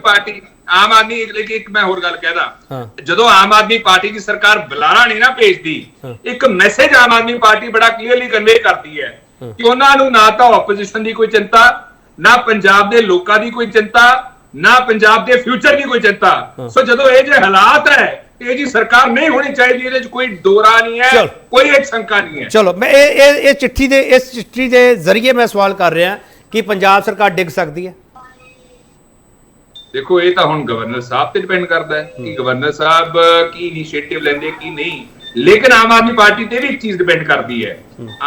ਇੱਕ ਮੈਂ ਹੋਰ ਗੱਲ ਕਹਿਦਾ, ਜਦੋਂ ਆਮ ਆਦਮੀ ਪਾਰਟੀ ਦੀ ਸਰਕਾਰ ਬੁਲਾਰਾ ਨਹੀਂ ਨਾ ਭੇਜਦੀ, ਇੱਕ ਮੈਸੇਜ ਆਮ ਆਦਮੀ ਪਾਰਟੀ ਬੜਾ ਕਲੀਅਰਲੀ ਕਨਵੇ ਕਰਦੀ ਹੈ ਕਿ ਉਹਨਾਂ ਨੂੰ ਨਾ ਤਾਂ ਆਪੋਜੀਸ਼ਨ ਦੀ ਕੋਈ ਚਿੰਤਾ, ਨਾ ਪੰਜਾਬ ਦੇ ਲੋਕਾਂ ਦੀ ਕੋਈ ਚਿੰਤਾ, ਨਾ ਪੰਜਾਬ ਦੇ ਫਿਊਚਰ ਦੀ ਕੋਈ ਚਿੰਤਾ। ਸੋ ਜਦੋਂ ਇਹ ਜੇ ਹਾਲਾਤ ਹੈ, ਇਹ ਜੀ ਸਰਕਾਰ ਨਹੀਂ ਹੋਣੀ ਚਾਹੀਦੀ, ਇਹਦੇ 'ਚ ਕੋਈ ਦੋਰਾ ਨਹੀਂ ਹੈ, ਕੋਈ ਇੱਕ ਸ਼ੰਕਾ ਨਹੀਂ ਹੈ। ਚਲੋ ਮੈਂ ਇਹ ਚਿੱਠੀ ਦੇ ਜ਼ਰੀਏ ਮੈਂ ਸਵਾਲ ਕਰ ਰਿਹਾ ਕਿ ਪੰਜਾਬ ਸਰਕਾਰ ਡਿੱਗ ਸਕਦੀ ਹੈ। ਦੇਖੋ, ਇਹ ਤਾਂ ਹੁਣ ਗਵਰਨਰ ਸਾਹਿਬ ਤੇ ਡਿਪੈਂਡ ਕਰਦਾ ਹੈ ਕਿ ਗਵਰਨਰ ਸਾਹਿਬ ਕੀ ਇਨੀਸ਼ੀਏਟਿਵ ਲੈਂਦੇ ਕੀ ਨਹੀਂ, ਲੇਕਿਨ ਆਮ ਆਦਮੀ ਪਾਰਟੀ ਤੇ ਵੀ ਇੱਕ ਚੀਜ਼ ਡਿਪੈਂਡ ਕਰਦੀ ਹੈ।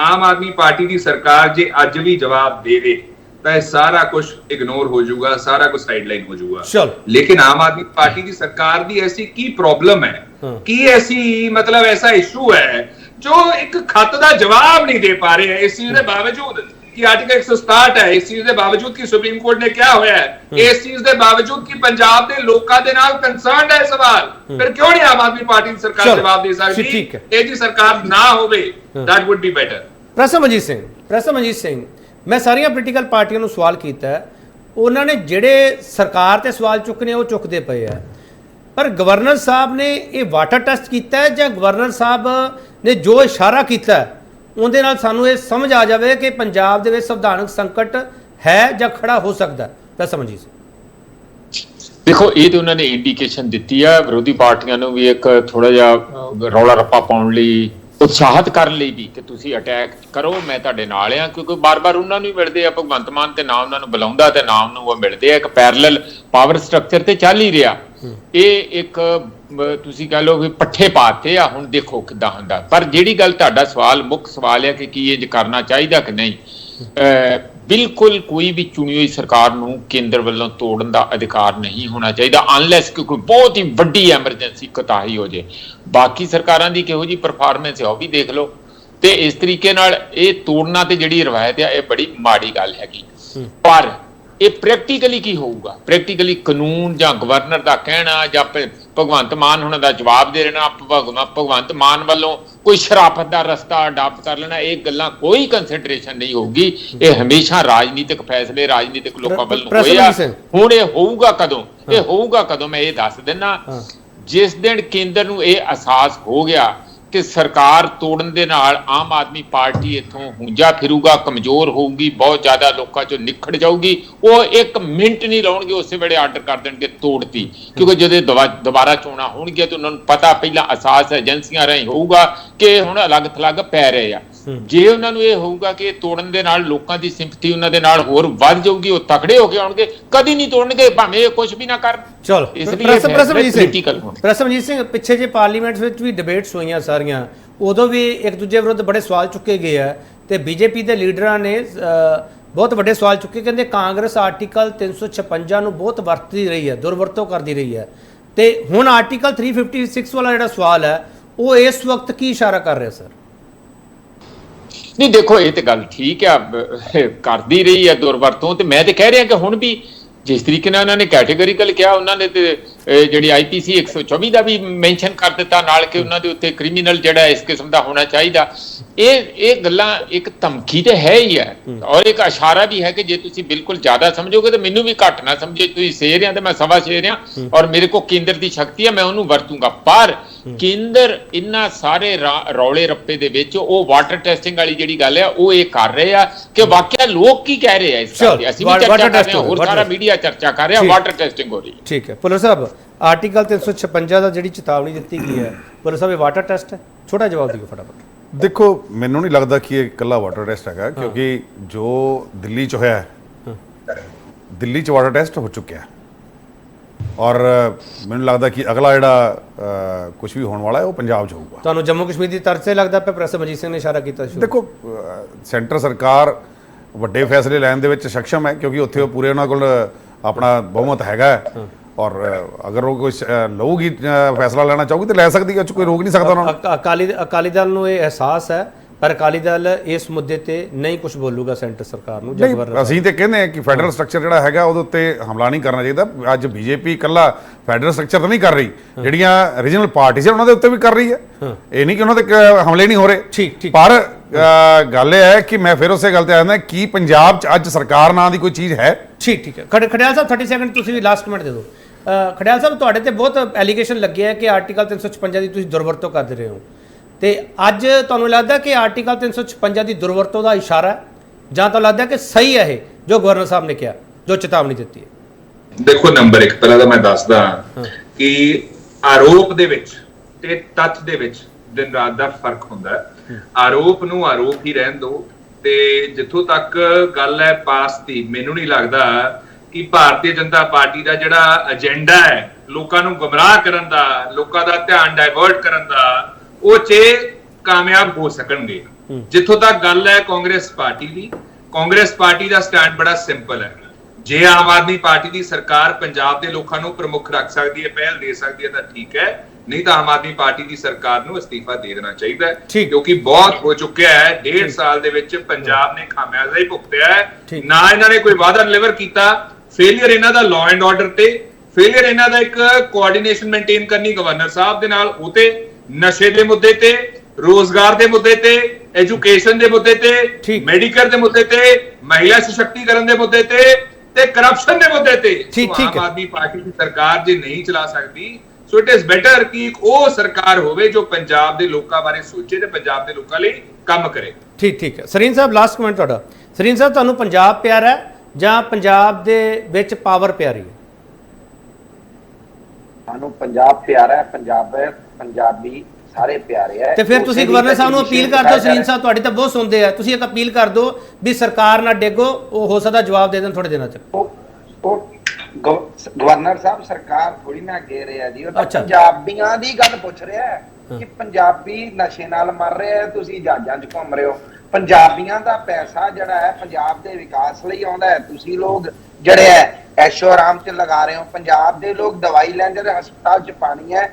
ਆਮ ਆਦਮੀ ਪਾਰਟੀ ਦੀ ਸਰਕਾਰ ਜੇ ਅੱਜ ਵੀ ਜਵਾਬ ਦੇਵੇ ਤਾਂ ਇਹ ਸਾਰਾ ਕੁਝ ਇਗਨੋਰ ਹੋ ਜਾਊਗਾ, ਸਾਰਾ ਕੁਝ ਸਾਈਡਲਾਈਨ ਹੋ ਜਾਊਗਾ। ਲੇਕਿਨ ਆਮ ਆਦਮੀ ਪਾਰਟੀ ਦੀ ਸਰਕਾਰ ਦੀ ਐਸੀ ਕੀ ਪ੍ਰੋਬਲਮ ਹੈ, ਕੀ ਐਸੀ ਮਤਲਬ ਐਸਾ ਇਸ਼ੂ ਹੈ ਜੋ ਇੱਕ ਖੱਤ ਦਾ ਜਵਾਬ ਨਹੀਂ ਦੇ ਪਾ ਰਹੇ ਹੈ? ਇਸ ਚੀਜ਼ ਦੇ ਬਾਵਜੂਦ ਕਿ ਆਰਟੀਕਲ 167 ਹੈ, ਇਸ ਚੀਜ਼ ਦੇ ਬਾਵਜੂਦ ਕਿ ਸੁਪਰੀਮ ਕੋਰਟ ਨੇ ਕਿਹਾ ਹੋਇਆ ਹੈ, ਇਸ ਚੀਜ਼ ਦੇ ਬਾਵਜੂਦ ਕਿ ਪੰਜਾਬ ਦੇ ਲੋਕਾਂ ਦੇ ਨਾਲ ਕੰਸਰਨਡ ਹੈ ਸਵਾਲ, ਫਿਰ ਕਿਉਂ ਨਹੀਂ ਆਮ ਆਦਮੀ ਪਾਰਟੀ ਦੀ ਸਰਕਾਰ ਜਵਾਬ ਦੇ ਸਕਦੀ? ਇਹ ਜੀ ਸਰਕਾਰ ਨਾ ਹੋਵੇ, that would be better। Prasamjeet Singh, ਮੈਂ ਸਾਰੀਆਂ ਪੋਲੀਟੀਕਲ ਪਾਰਟੀਆਂ ਨੂੰ ਸਵਾਲ ਕੀਤਾ ਹੈ, ਉਹਨਾਂ ਨੇ ਜਿਹੜੇ ਸਰਕਾਰ ਤੇ ਸਵਾਲ ਚੁੱਕਨੇ ਉਹ ਚੁੱਕਦੇ ਪਏ ਆ, ਪਰ ਗਵਰਨਰ ਸਾਹਿਬ ਨੇ ਇਹ ਵਾਟਰ ਟੈਸਟ ਕੀਤਾ ਹੈ ਜਾਂ ਗਵਰਨਰ ਸਾਹਿਬ ਨੇ ਜੋ ਇਸ਼ਾਰਾ ਕੀਤਾ ਹੈ ਉਹਦੇ ਨਾਲ ਸਾਨੂੰ ਇਹ ਸਮਝ ਆ ਜਾਵੇ ਕਿ ਪੰਜਾਬ ਦੇ ਵਿੱਚ ਸੰਵਿਧਾਨਕ ਸੰਕਟ ਹੈ ਜਾਂ ਖੜਾ ਹੋ ਸਕਦਾ? ਪ੍ਰਸਮਜੀਤ ਸਿੰਘ, ਦੇਖੋ, ਇਹ ਤੇ ਉਹਨਾਂ ਨੇ ਇੰਡੀਕੇਸ਼ਨ ਦਿੱਤੀ ਆ, ਵਿਰੋਧੀ ਪਾਰਟੀਆਂ ਨੂੰ ਵੀ ਇੱਕ ਥੋੜਾ ਜਿਹਾ ਰੌਲਾ ਰੱਪਾ ਪਾਉਣ ਲਈ, ਉਤਸ਼ਾਹਿਤ ਕਰਨ ਲਈ ਵੀ ਕਿ ਤੁਸੀਂ ਅਟੈਕ ਕਰੋ, ਮੈਂ ਤੁਹਾਡੇ ਨਾਲ ਆ, ਕਿਉਂਕਿ ਬਾਰ-ਬਾਰ ਉਹਨਾਂ ਨੂੰ ਹੀ ਮਿਲਦੇ ਆ ਭਗਵੰਤ ਮਾਨ ਤੇ ਨਾ ਉਹਨਾਂ ਨੂੰ ਬੁਲਾਉਂਦਾ ਤੇ ਨਾ ਉਹਨੂੰ ਉਹ ਮਿਲਦੇ ਆ। ਇੱਕ ਪੈਰਲਲ ਪਾਵਰ ਸਟਰਕਚਰ ਤੇ ਚੱਲ ਹੀ ਰਿਹਾ। ਇਹ ਇੱਕ ਤੁਸੀਂ ਕਹ ਲਓ ਵੀ ਪੱਠੇ ਪਾਤੇ ਆ, ਹੁਣ ਦੇਖੋ ਕਿੱਦਾਂ ਹੁੰਦਾ। ਪਰ ਜਿਹੜੀ ਗੱਲ ਤੁਹਾਡਾ ਸਵਾਲ ਮੁੱਖ ਸਵਾਲ ਹੈ ਕਿ ਕੀ ਇਹ ਕਰਨਾ ਚਾਹੀਦਾ ਕਿ ਨਹੀਂ, ਬਿਲਕੁਲ ਕੋਈ ਵੀ ਚੁਣੀ ਹੋਈ ਸਰਕਾਰ ਨੂੰ ਕੇਂਦਰ ਵੱਲੋਂ ਤੋੜਨ ਦਾ ਅਧਿਕਾਰ ਨਹੀਂ ਹੋਣਾ ਚਾਹੀਦਾ, ਅਨਲੈਸ ਕਿ ਕੋਈ ਬਹੁਤ ਹੀ ਵੱਡੀ ਐਮਰਜੈਂਸੀ ਕੋਤਾਹੀ ਹੋ ਜੇ। ਬਾਕੀ ਸਰਕਾਰਾਂ ਦੀ ਕਿਹੋ ਜਿਹੀ ਪਰਫਾਰਮੈਂਸ ਹੈ ਉਹ ਵੀ ਦੇਖ ਲਓ। ਤੇ ਇਸ ਤਰੀਕੇ ਨਾਲ ਇਹ ਤੋੜਨਾ ਤੇ ਜਿਹੜੀ ਰਵਾਇਤ ਆ, ਇਹ ਬੜੀ ਮਾੜੀ ਗੱਲ ਹੈਗੀ। ਪਰ ਇਹ ਪ੍ਰੈਕਟੀਕਲੀ ਕੀ ਹੋਊਗਾ? ਪ੍ਰੈਕਟੀਕਲੀ ਕਾਨੂੰਨ ਜਾਂ ਗਵਰਨਰ ਦਾ ਕਹਿਣਾ ਜਾਂ ਭਗਵੰਤ ਮਾਨ ਉਹਨਾਂ ਦਾ ਜਵਾਬ ਦੇ ਰਹਿਣਾ, ਭਗਵੰਤ ਮਾਨ ਵੱਲੋਂ ਕੋਈ ਸ਼ਰਾਫਤ ਦਾ ਰਸਤਾ ਅਡਾਪਟ ਕਰ ਲੈਣਾ, ਇਹ ਗੱਲਾਂ ਕੋਈ ਕੰਸੀਡਰੇਸ਼ਨ ਨਹੀਂ ਹੋਊਗੀ। ਇਹ ਹਮੇਸ਼ਾ ਰਾਜਨੀਤਿਕ ਫੈਸਲੇ ਰਾਜਨੀਤਿਕ ਲੋਕਾਂ ਵੱਲੋਂ ਹੋਏ ਆ। ਹੁਣ ਇਹ ਹੋਊਗਾ ਕਦੋਂ? ਇਹ ਹੋਊਗਾ ਕਦੋਂ ਮੈਂ ਇਹ ਦੱਸ ਦਿੰਦਾ, ਜਿਸ ਦਿਨ ਕੇਂਦਰ ਨੂੰ ਇਹ ਅਹਿਸਾਸ ਹੋ ਗਿਆ ਕਿ ਸਰਕਾਰ ਤੋੜਨ ਦੇ ਨਾਲ ਆਮ ਆਦਮੀ ਪਾਰਟੀ ਇੱਥੋਂ ਹੁੰਜਾ ਫਿਰੂਗਾ, ਕਮਜ਼ੋਰ ਹੋਊਗੀ, ਬਹੁਤ ਜ਼ਿਆਦਾ ਲੋਕਾਂ ਚੋਂ ਨਿਖੜ ਜਾਊਗੀ, ਉਹ 1 ਮਿੰਟ ਨਹੀਂ ਲਾਉਣਗੇ, ਉਸੇ ਵੇਲੇ ਆਰਡਰ ਕਰ ਦੇਣਗੇ ਤੋੜਤੀ। ਕਿਉਂਕਿ ਜਦੋਂ ਦੁਬਾਰਾ ਚੋਣਾਂ ਹੋਣਗੀਆਂ ਤਾਂ ਉਹਨਾਂ ਨੂੰ ਪਤਾ ਪਹਿਲਾਂ ਅਹਿਸਾਸ ਏਜੰਸੀਆਂ ਰਾਹੀਂ ਹੋਊਗਾ ਕਿ ਹੁਣ ਅਲੱਗ ਥਲੱਗ ਪੈ ਰਹੇ ਆ। ਜੇ ਉਹਨਾਂ ਨੂੰ ਇਹ ਹੋਊਗਾ ਕਿ ਤੋੜਨ ਦੇ ਨਾਲ ਲੋਕਾਂ ਦੀ ਸਿੰਪਥੀ ਉਹਨਾਂ ਦੇ ਨਾਲ ਹੋਰ ਵੱਧ ਜਾਊਗੀ, ਉਹ ਤਕੜੇ ਹੋ ਕੇ ਆਉਣਗੇ, ਕਦੀ ਨਹੀਂ ਤੋੜਨਗੇ ਭਾਵੇਂ ਇਹ ਕੁਝ ਵੀ ਨਾ ਕਰਨ। ਚਲੋ ਪ੍ਰਸਮਜੀਤ ਸਿੰਘ, ਪਿੱਛੇ ਜੇ ਪਾਰਲੀਮੈਂਟ ਵਿੱਚ ਵੀ ਡਿਬੇਟਸ ਹੋਈਆਂ ਸਾਰੀਆਂ, ਉਦੋਂ ਵੀ ਇੱਕ ਦੂਜੇ ਵਿਰੁੱਧ ਬੜੇ ਸਵਾਲ ਚੁੱਕੇ ਗਏ ਆ ਤੇ ਬੀਜੇਪੀ ਦੇ ਲੀਡਰਾਂ ਨੇ ਬਹੁਤ ਵੱਡੇ ਸਵਾਲ ਚੁੱਕੇ, ਕਹਿੰਦੇ ਕਾਂਗਰਸ ਆਰਟੀਕਲ 356 ਨੂੰ ਬਹੁਤ ਵਰਤਦੀ ਰਹੀ ਹੈ, ਦੁਰਵਰਤੋਂ ਕਰਦੀ ਰਹੀ ਹੈ, ਤੇ ਹੁਣ ਆਰਟੀਕਲ 356 ਵਾਲਾ ਜਿਹੜਾ ਸਵਾਲ ਹੈ ਉਹ ਇਸ ਵਕਤ ਕੀ ਇਸ਼ਾਰਾ ਕਰ ਰਿਹਾ ਸਰ? ਨਹੀਂ ਦੇਖੋ, ਇਹ ਤੇ ਗੱਲ ਠੀਕ ਆ, ਕਰਦੀ ਰਹੀ ਹੈ ਦੁਰਵਰਤੋਂ, ਤੇ ਮੈਂ ਤੇ ਕਹਿ ਰਿਹਾ ਕਿ ਹੁਣ ਵੀ ਜਿਸ ਤਰੀਕੇ ਨਾਲ ਉਹਨਾਂ ਨੇ ਕੈਟੇਗਰੀਕਲ ਕਿਹਾ, ਉਹਨਾਂ ਨੇ ਤੇ ਜਿਹੜੀ ਆਈਪੀਸੀ 124 ਦਾ ਵੀ ਮੈਂਸ਼ਨ ਕਰ ਦਿੱਤਾ ਨਾਲ ਕਿ ਉਹਨਾਂ ਦੇ ਉੱਤੇ ਕ੍ਰਿਮੀਨਲ ਜਿਹੜਾ ਇਸ ਕਿਸਮ ਦਾ ਹੋਣਾ ਚਾਹੀਦਾ। ਇਹ ਗੱਲਾਂ ਇੱਕ ਧਮਕੀ ਤੇ ਹੈ ਹੀ ਹੈ ਔਰ ਇੱਕ ਇਸ਼ਾਰਾ ਵੀ ਹੈ ਕਿ ਜੇ ਤੁਸੀਂ ਬਿਲਕੁਲ ਜ਼ਿਆਦਾ ਸਮਝੋਗੇ ਤਾਂ ਮੈਨੂੰ ਵੀ ਘੱਟ ਨਾ ਸਮਝੇ, ਤੁਸੀਂ ਸ਼ੇਰ ਆ ਤੇ ਮੈਂ ਸਵਾ ਸ਼ੇਰ ਆ ਔਰ ਮੇਰੇ ਕੋਲ ਕੇਂਦਰ ਦੀ ਸ਼ਕਤੀ ਹੈ, ਮੈਂ ਉਹਨੂੰ ਵਰਤੂੰਗਾ। ਪਰ ਕੇਂਦਰ ਇਹਨਾਂ ਸਾਰੇ ਰੌਲੇ ਰੱਪੇ ਦੇ ਵਿੱਚ ਉਹ ਵਾਟਰ ਟੈਸਟਿੰਗ ਵਾਲੀ ਜਿਹੜੀ ਗੱਲ ਹੈ ਉਹ ਇਹ ਕਰ ਰਹੇ ਆ ਕਿ ਵਾਕਿਆ ਲੋਕ ਕੀ ਕਹਿ ਰਹੇ ਆ ਇਸ ਗੱਲ ਦੀ। ਅਸੀਂ ਵੀ ਚਰਚਾ ਕਰ ਰਹੇ ਹਾਂ, ਹੋਰ ਸਾਰਾ ਮੀਡੀਆ ਚਰਚਾ ਕਰ ਰਿਹਾ, ਵਾਟਰ ਟੈਸਟਿੰਗ ਹੋ ਰਹੀ ਹੈ। ਠੀਕ ਹੈ ਭੁੱਲਰ ਸਾਹਿਬ, ਆਰਟੀਕਲ 356 ਦਾ ਜਿਹੜੀ ਚੇਤਾਵਨੀ ਦਿੱਤੀ ਗਈ ਹੈ, ਭੁੱਲਰ ਸਾਹਿਬ ਇਹ ਵਾਟਰ ਟੈਸਟ ਹੈ? ਛੋਟਾ ਜਵਾਬ ਦਿਓ ਫਟਾਫਟ। ਦੇਖੋ, ਮੈਨੂੰ ਨਹੀਂ ਲੱਗਦਾ ਕਿ ਇਹ ਇਕੱਲਾ ਵਾਟਰ ਟੈਸਟ ਹੈਗਾ, ਕਿਉਂਕਿ ਜੋ ਦਿੱਲੀ 'ਚ ਹੋਇਆ, ਦਿੱਲੀ 'ਚ ਵਾਟਰ ਟੈਸਟ ਹੋ ਚੁੱਕਿਆ ਔਰ ਮੈਨੂੰ ਲੱਗਦਾ ਕਿ ਅਗਲਾ ਜਿਹੜਾ ਕੁਝ ਵੀ ਹੋਣ ਵਾਲਾ ਹੈ ਉਹ ਪੰਜਾਬ 'ਚ ਹੋਊਗਾ। ਤੁਹਾਨੂੰ ਜੰਮੂ ਕਸ਼ਮੀਰ ਦੀ ਤਰਫ 'ਤੇ ਲੱਗਦਾ ਪਿਆ? ਪ੍ਰਸਮਜੀਤ ਸਿੰਘ ਨੇ ਇਸ਼ਾਰਾ ਕੀਤਾ ਸੀ। ਦੇਖੋ, ਸੈਂਟਰ ਸਰਕਾਰ ਵੱਡੇ ਫੈਸਲੇ ਲੈਣ ਦੇ ਵਿੱਚ ਸક્ષਮ ਹੈ, ਕਿਉਂਕਿ ਉੱਥੇ ਉਹ ਪੂਰੇ ਉਹਨਾਂ ਕੋਲ ਆਪਣਾ ਬਹੁਮਤ ਹੈਗਾ ਔਰ ਅਗਰ ਉਹ ਕੋਈ ਲਊਗੀ ਫੈਸਲਾ ਲੈਣਾ ਚਾਹੂਗੀ ਤਾਂ ਲੈ ਸਕਦੀ ਹੈ, ਉਹ 'ਚ ਕੋਈ ਰੋਕ ਨਹੀਂ ਸਕਦਾ ਉਹਨਾਂ ਨੂੰ। ਅਕਾਲੀ ਦਲ ਨੂੰ ਇਹ ਅਹਿਸਾਸ ਹੈ, ਪਰ ਅਕਾਲੀ ਦਲ ਇਸ ਮੁੱਦੇ ਤੇ ਨਹੀਂ ਕੁਝ ਬੋਲੂਗਾ ਸੈਂਟਰ ਸਰਕਾਰ ਨੂੰ। ਅਸੀਂ ਤੇ ਕਹਿੰਦੇ ਹਾਂ ਕਿ ਫੈਡਰਲ ਸਟਰਕਚਰ ਜਿਹੜਾ ਹੈਗਾ ਉਹਦੇ ਉੱਤੇ ਹਮਲਾ ਨਹੀਂ ਕਰਨਾ ਚਾਹੀਦਾ। ਅੱਜ ਬੀਜੇਪੀ ਇਕੱਲਾ ਫੈਡਰਲ ਸਟਰਕਚਰ ਤਾਂ ਨਹੀਂ ਕਰ ਰਹੀ, ਜਿਹੜੀਆਂ ਰੀਜਨਲ ਪਾਰਟੀਆਂ ਉਹਨਾਂ ਦੇ ਉੱਤੇ ਵੀ ਕਰ ਰਹੀ ਹੈ। ਇਹ ਨਹੀਂ ਕਿ ਉਹਨਾਂ ਦੇ ਹਮਲੇ ਨਹੀਂ ਹੋ ਰਹੇ। ਠੀਕ ਪਰ ਗੱਲ ਇਹ ਹੈ ਕਿ ਮੈਂ ਫਿਰ ਉਸੇ ਗੱਲ ਤੇ ਆ ਜਾਂਦਾ ਕਿ ਪੰਜਾਬ 'ਚ ਅੱਜ ਸਰਕਾਰ ਨਾਂ ਦੀ ਕੋਈ ਚੀਜ਼ ਹੈ। ਠੀਕ ਹੈ ਖੜਿਆਲ ਸਾਹਿਬ 30 ਸੈਕਿੰਡ ਤੁਸੀਂ ਵੀ ਲਾਸਟ ਕਮੈਂਟ ਦੇ ਦਿਓ। ਖੜਿਆਲ ਸਾਹਿਬ, ਤੁਹਾਡੇ ਤੇ ਬਹੁਤ ਐਲੀਗੇਸ਼ਨ ਲੱਗੇ ਹੈ ਕਿ ਆਰਟੀਕਲ 356 ਦੀ ਤੁਸੀਂ ਦੁਰਵਰਤੋਂ ਕਰਦੇ ਰਹੇ ਹੋ, ਤੇ ਅੱਜ ਤੁਹਾਨੂੰ ਲੱਗਦਾ ਕਿ ਆਰਟੀਕਲ 356 ਦੀ ਦੁਰਵਰਤੋਂ ਦਾ ਇਸ਼ਾਰਾ ਹੈ, ਜਾਂ ਤਾਂ ਲੱਗਦਾ ਕਿ ਸਹੀ ਹੈ ਇਹ ਜੋ ਗਵਰਨਰ ਸਾਹਿਬ ਨੇ ਕਿਹਾ, ਜੋ ਚੇਤਾਵਨੀ ਦਿੱਤੀ ਹੈ? ਦੇਖੋ, ਨੰਬਰ 1 ਪਹਿਲਾਂ ਤਾਂ ਮੈਂ ਦੱਸਦਾ ਕਿ ਆਰੋਪ ਦੇ ਵਿੱਚ ਤੇ ਤੱਥ ਦੇ ਵਿੱਚ ਦਿਨ ਰਾਤ ਦਾ ਫਰਕ ਹੁੰਦਾ ਹੈ। ਆਰੋਪ ਨੂੰ ਆਰੋਪ ਹੀ ਰਹਿਣ ਦਿਓ, ਤੇ ਜਿੱਥੋਂ ਤੱਕ ਗੱਲ ਹੈ ਪਾਸ ਦੀ, ਮੈਨੂੰ ਨਹੀਂ ਲੱਗਦਾ ਕਿ ਭਾਰਤੀ ਜਨਤਾ ਪਾਰਟੀ ਦਾ ਜਿਹੜਾ ਏਜੰਡਾ ਹੈ ਲੋਕਾਂ ਨੂੰ ਗੁੰਮਰਾਹ ਕਰਨ ਦਾ, ਲੋਕਾਂ ਦਾ ਧਿਆਨ ਡਾਇਵਰਟ ਕਰਨ ਦਾ, ਉਹ 'ਚ ਕਾਮਯਾਬ ਹੋ ਸਕਣਗੇ। ਜਿੱਥੋਂ ਤੱਕ ਗੱਲ ਹੈ ਕਾਂਗਰਸ ਪਾਰਟੀ ਦੀ, ਕਾਂਗਰਸ ਪਾਰਟੀ ਦਾ ਸਟੈਂਡ ਬੜਾ ਸਿੰਪਲ ਹੈ। ਜੇ ਆਮ ਆਦਮੀ ਪਾਰਟੀ ਦੀ ਸਰਕਾਰ ਪੰਜਾਬ ਦੇ ਲੋਕਾਂ ਨੂੰ ਪ੍ਰਮੁੱਖ ਰੱਖ ਸਕਦੀ ਹੈ, ਪਹਿਲ ਦੇ ਸਕਦੀ ਹੈ ਤਾਂ ਠੀਕ ਹੈ, ਨਹੀਂ ਤਾਂ ਆਮ ਆਦਮੀ ਪਾਰਟੀ ਦੀ ਸਰਕਾਰ ਨੂੰ ਅਸਤੀਫਾ ਦੇ ਦੇਣਾ ਚਾਹੀਦਾ ਹੈ, ਕਿਉਂਕਿ ਬਹੁਤ ਹੋ ਚੁੱਕਿਆ ਹੈ। 1.5 ਸਾਲ ਦੇ ਵਿੱਚ ਪੰਜਾਬ ਨੇ ਖਾਮਿਆਜ਼ਾ ਹੀ ਭੁਗਤਿਆ ਹੈ। ਨਾ ਇਹਨਾਂ ਨੇ ਕੋਈ ਵਾਅਦਾ ਡਿਲੀਵਰ ਕੀਤਾ, ਫੇਲਿਅਰ ਇਹਨਾਂ ਦਾ ਲਾਅ ਐਂਡ ਆਰਡਰ ਤੇ, ਫੇਲਿਅਰ ਇਹਨਾਂ ਦਾ ਇੱਕ ਕੋਆਰਡੀਨੇਸ਼ਨ ਮੇਨਟੇਨ ਕਰਨੀ ਗਵਰਨਰ ਸਾਹਿਬ ਦੇ ਨਾਲ, ਉਹ ਤੇ ਨਸ਼ੇ ਦੇ ਮੁੱਦੇ ਤੇ, ਰੋਜ਼ਗਾਰ ਦੇ ਮੁੱਦੇ ਤੇ, ਐਜੂਕੇਸ਼ਨ ਦੇ ਮੁੱਦੇ ਤੇ, ਮੈਡੀਕਲ ਦੇ ਮੁੱਦੇ ਤੇ, ਮਹਿਲਾ ਸਸ਼ਕਤੀਕਰਨ ਦੇ ਮੁੱਦੇ ਤੇ ਕਰਪਸ਼ਨ ਦੇ ਮੁੱਦੇ ਤੇ। ਆਮ ਆਦਮੀ ਪਾਰਟੀ ਦੀ ਸਰਕਾਰ ਜੇ ਨਹੀਂ ਚਲਾ ਸਕਦੀ, ਸੋ ਇਟ ਇਜ਼ ਬੈਟਰ ਕਿ ਉਹ ਸਰਕਾਰ ਹੋਵੇ ਜੋ ਪੰਜਾਬ ਦੇ ਲੋਕਾਂ ਬਾਰੇ ਸੋਚੇ ਤੇ ਪੰਜਾਬ ਦੇ ਲੋਕਾਂ ਲਈ ਕੰਮ ਕਰੇ। ਠੀਕ ਹੈ। ਸਰੀਨ ਸਾਹਿਬ, ਲਾਸਟ ਕਮੈਂਟ ਤੁਹਾਡਾ। ਸਰੀਨ ਸਾਹਿਬ, ਤੁਹਾਨੂੰ ਪੰਜਾਬ ਪਿਆਰਾ ਹੈ ਜਾਂ ਪੰਜਾਬ ਦੇ ਵਿੱਚ ਪਾਵਰ ਪਿਆਰੀ ਹੈ? ਸਾਨੂੰ ਪੰਜਾਬ ਪਿਆਰਾ ਹੈ, ਪੰਜਾਬੀ ਸਾਰੇ ਪਿਆਰੇ ਹੈ। ਤੇ ਫਿਰ ਤੁਸੀਂ ਗਵਰਨਰ ਸਾਹਿਬ ਨੂੰ ਅਪੀਲ ਕਰ ਦਿਓ। ਸਰੀਨ ਸਾਹਿਬ, ਤੁਹਾਡੀ ਤਾਂ ਬਹੁਤ ਸੁਣਦੇ ਆ, ਤੁਸੀਂ ਇੱਕ ਅਪੀਲ ਕਰ ਦਿਓ ਵੀ ਸਰਕਾਰ ਨਾ ਡੇਗੋ, ਉਹ ਹੋ ਸਕਦਾ ਜਵਾਬ ਦੇ ਦੇਣ ਥੋੜੇ ਦਿਨਾਂ ਚ। ਗਵਰਨਰ ਸਾਹਿਬ ਸਰਕਾਰ ਥੋੜੀ ਨਾ ਗੇ ਰਿਹਾ ਜੀ, ਉਹ ਤਾਂ ਪੰਜਾਬੀਆਂ ਦੀ ਗੱਲ ਪੁੱਛ ਰਿਹਾ ਹੈ ਕਿ ਪੰਜਾਬੀ ਨਸ਼ੇ ਨਾਲ ਮਰ ਰਹੇ ਆ, ਤੁਸੀਂ ਜਹਾਜ਼ਾਂ 'ਚ ਘੁੰਮ ਰਹੇ ਹੋ। ਪੰਜਾਬੀਆਂ ਦਾ ਪੈਸਾ ਜਿਹੜਾ ਹੈ ਪੰਜਾਬ ਦੇ ਵਿਕਾਸ ਲਈ ਆਉਂਦਾ ਹੈ, ਤੁਸੀਂ ਲੋਕ ਜਿਹੜੇ ਹੈ ਐਸ਼ੋ ਆਰਾਮ 'ਚ ਲਗਾ ਰਹੇ ਹੋ। ਪੰਜਾਬ ਦੇ ਲੋਕ ਦਵਾਈ ਲੈਣ ਜਿਹੜੇ ਹਸਪਤਾਲ 'ਚ ਪਾਣੀ ਹੈ,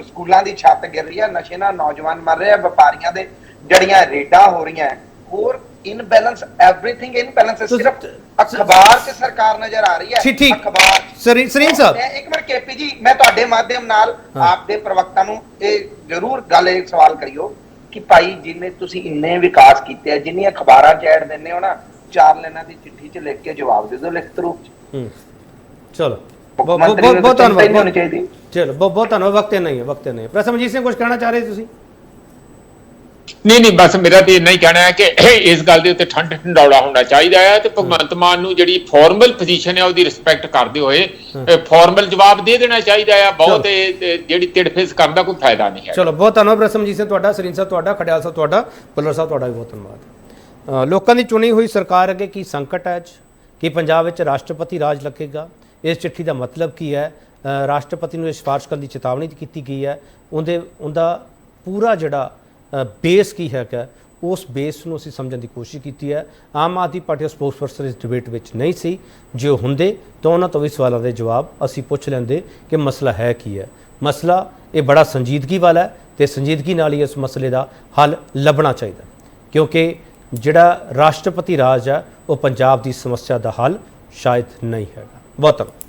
ਸਕੂਲਾਂ ਦੀ ਛੱਤ ਗਿਰ ਰਹੀ ਹੈ, ਨਸ਼ੇ ਨਾਲ ਨੌਜਵਾਨ ਮਰ ਰਹੇ ਆ, ਵਪਾਰੀਆਂ ਦੇ ਜਿਹੜੀਆਂ ਰੇਡਾਂ ਹੋ ਰਹੀਆਂ, ਹੋਰ ਇਨਬੈਲੈਂਸ, ਐਵਰੀਥਿੰਗ ਇਨਬੈਲੈਂਸ। ਸਿਰਫ ਅਖਬਾਰ 'ਚ ਸਰਕਾਰ ਨਜ਼ਰ ਆ ਰਹੀ ਹੈ। ਅਖਬਾਰ ਸਰੀਨ ਸਾਹਿਬ, ਇੱਕ ਮਿੰਟ ਕੇਪੀ ਜੀ ਮੈਂ ਤੁਹਾਡੇ ਮਾਧਿਅਮ ਨਾਲ ਆਪ ਦੇ ਪ੍ਰਵਕਤਾ ਨੂੰ ਇਹ ਜ਼ਰੂਰ ਗੱਲ ਇੱਕ ਸਵਾਲ ਕਰਿਓ ਕਿ ਭਾਈ ਜਿੰਨੇ ਤੁਸੀਂ ਇੰਨੇ ਵਿਕਾਸ ਕੀਤੇ ਆ, ਜਿੰਨੀਆਂ ਅਖਬਾਰਾਂ 'ਚ ਐਡ ਦਿੰਦੇ ਹੋ ਨਾ, 4 ਲਾਈਨਾਂ ਦੀ ਚਿੱਠੀ 'ਚ ਲਿਖ ਕੇ ਜਵਾਬ ਦੇ ਦਿਓ ਲਿਖਤ ਰੂਪ 'ਚ। ਚਲੋ ਮੁੱਖ ਮੰਤਰੀ ਨੂੰ ਬਹੁਤ ਤਾਂ ਚਿੰਤਾ ਹੀ ਧੰਨਵਾਦ। ਨਹੀਂ ਹੋਣੀ ਚਾਹੀਦੀ। ਚਲੋ ਬਹੁਤ ਧੰਨਵਾਦ। ਵਕਤ ਨਹੀਂ ਹੈ, ਵਕਤ ਨਹੀਂ ਹੈ। ਪ੍ਰੋਫੈਸਰ ਮਨਜੀਤ ਸਿੰਘ ਕੁਝ ਕਹਿਣਾ ਚਾਹ ਰਹੇ ਤੁਸੀਂ? ਨਹੀਂ ਬਸ ਮੇਰਾ ਤੇ ਇੰਨਾ ਹੀ ਕਹਿਣਾ ਹੈ ਕਿ ਇਸ ਗੱਲ ਦੇ ਉੱਤੇ ਠੰਡ ਢੰਡੌੜਾ ਹੋਣਾ ਚਾਹੀਦਾ ਹੈ ਤੇ ਭਗਵੰਤ ਮਾਨ ਨੂੰ ਜਿਹੜੀ ਫਾਰਮਲ ਪੋਜੀਸ਼ਨ ਹੈ ਉਹਦੀ ਰਿਸਪੈਕਟ ਕਰਦੇ ਹੋਏ ਫਾਰਮਲ ਜਵਾਬ ਦੇ ਦੇਣਾ ਚਾਹੀਦਾ ਹੈ। ਬਹੁਤ ਜਿਹੜੀ ਤਿੜਫਿਸ ਕਰਨ ਦਾ ਕੋਈ ਫਾਇਦਾ ਨਹੀਂ ਹੈ। ਚਲੋ ਬਹੁਤ ਧੰਨਵਾਦ ਪ੍ਰੋਫੈਸਰ ਮਨਜੀਤ ਸਿੰਘ ਤੁਹਾਡਾ, ਸਰੀਨ ਸਾਹਿਬ ਤੁਹਾਡਾ, ਖੜਿਆਲ ਸਾਹਿਬ ਤੁਹਾਡਾ, ਭੁੱਲਰ ਸਾਹਿਬ ਤੁਹਾਡਾ ਵੀ ਬਹੁਤ ਧੰਨਵਾਦ। ਲੋਕਾਂ ਦੀ ਚੁਣੀ ਹੋਈ ਸਰਕਾਰ ਅੱਗੇ ਕੀ ਸੰਕਟ ਹੈ ਅੱਜ ਕਿ ਪੰਜਾਬ ਵਿੱਚ ਰਾਸ਼ਟਰਪਤੀ ਰਾਜ ਲੱਗੇਗਾ? ਇਸ ਚਿੱਠੀ ਦਾ ਮਤਲਬ ਕੀ ਹੈ? ਰਾਸ਼ਟਰਪਤੀ ਨੂੰ ਇਹ ਸਿਫਾਰਿਸ਼ ਕਰਨ ਦੀ ਚੇਤਾਵਨੀ ਕੀਤੀ ਗਈ ਹੈ। ਉਹਦਾ ਪੂਰਾ ਜਿਹੜਾ ਬੇਸ ਕੀ ਹੈਗਾ, ਉਸ ਬੇਸ ਨੂੰ ਅਸੀਂ ਸਮਝਣ ਦੀ ਕੋਸ਼ਿਸ਼ ਕੀਤੀ ਹੈ। ਆਮ ਆਦਮੀ ਪਾਰਟੀ ਦਾ ਸਪੋਕਸਪਰਸਨ ਇਸ ਡਿਬੇਟ ਵਿੱਚ ਨਹੀਂ ਸੀ। ਜੇ ਉਹ ਹੁੰਦੇ ਤਾਂ ਉਹਨਾਂ ਤੋਂ ਵੀ ਸਵਾਲਾਂ ਦੇ ਜਵਾਬ ਅਸੀਂ ਪੁੱਛ ਲੈਂਦੇ ਕਿ ਮਸਲਾ ਹੈ ਕੀ ਹੈ। ਮਸਲਾ ਇਹ ਬੜਾ ਸੰਜੀਦਗੀ ਵਾਲਾ ਹੈ ਤੇ ਸੰਜੀਦਗੀ ਨਾਲ ਹੀ ਇਸ ਮਸਲੇ ਦਾ ਹੱਲ ਲੱਭਣਾ ਚਾਹੀਦਾ, ਕਿਉਂਕਿ ਜਿਹੜਾ ਰਾਸ਼ਟਰਪਤੀ ਰਾਜ ਹੈ ਉਹ ਪੰਜਾਬ ਦੀ ਸਮੱਸਿਆ ਦਾ ਹੱਲ ਸ਼ਾਇਦ ਨਹੀਂ ਹੈਗਾ। ਬਹੁਤ ਧੰਨਵਾਦ।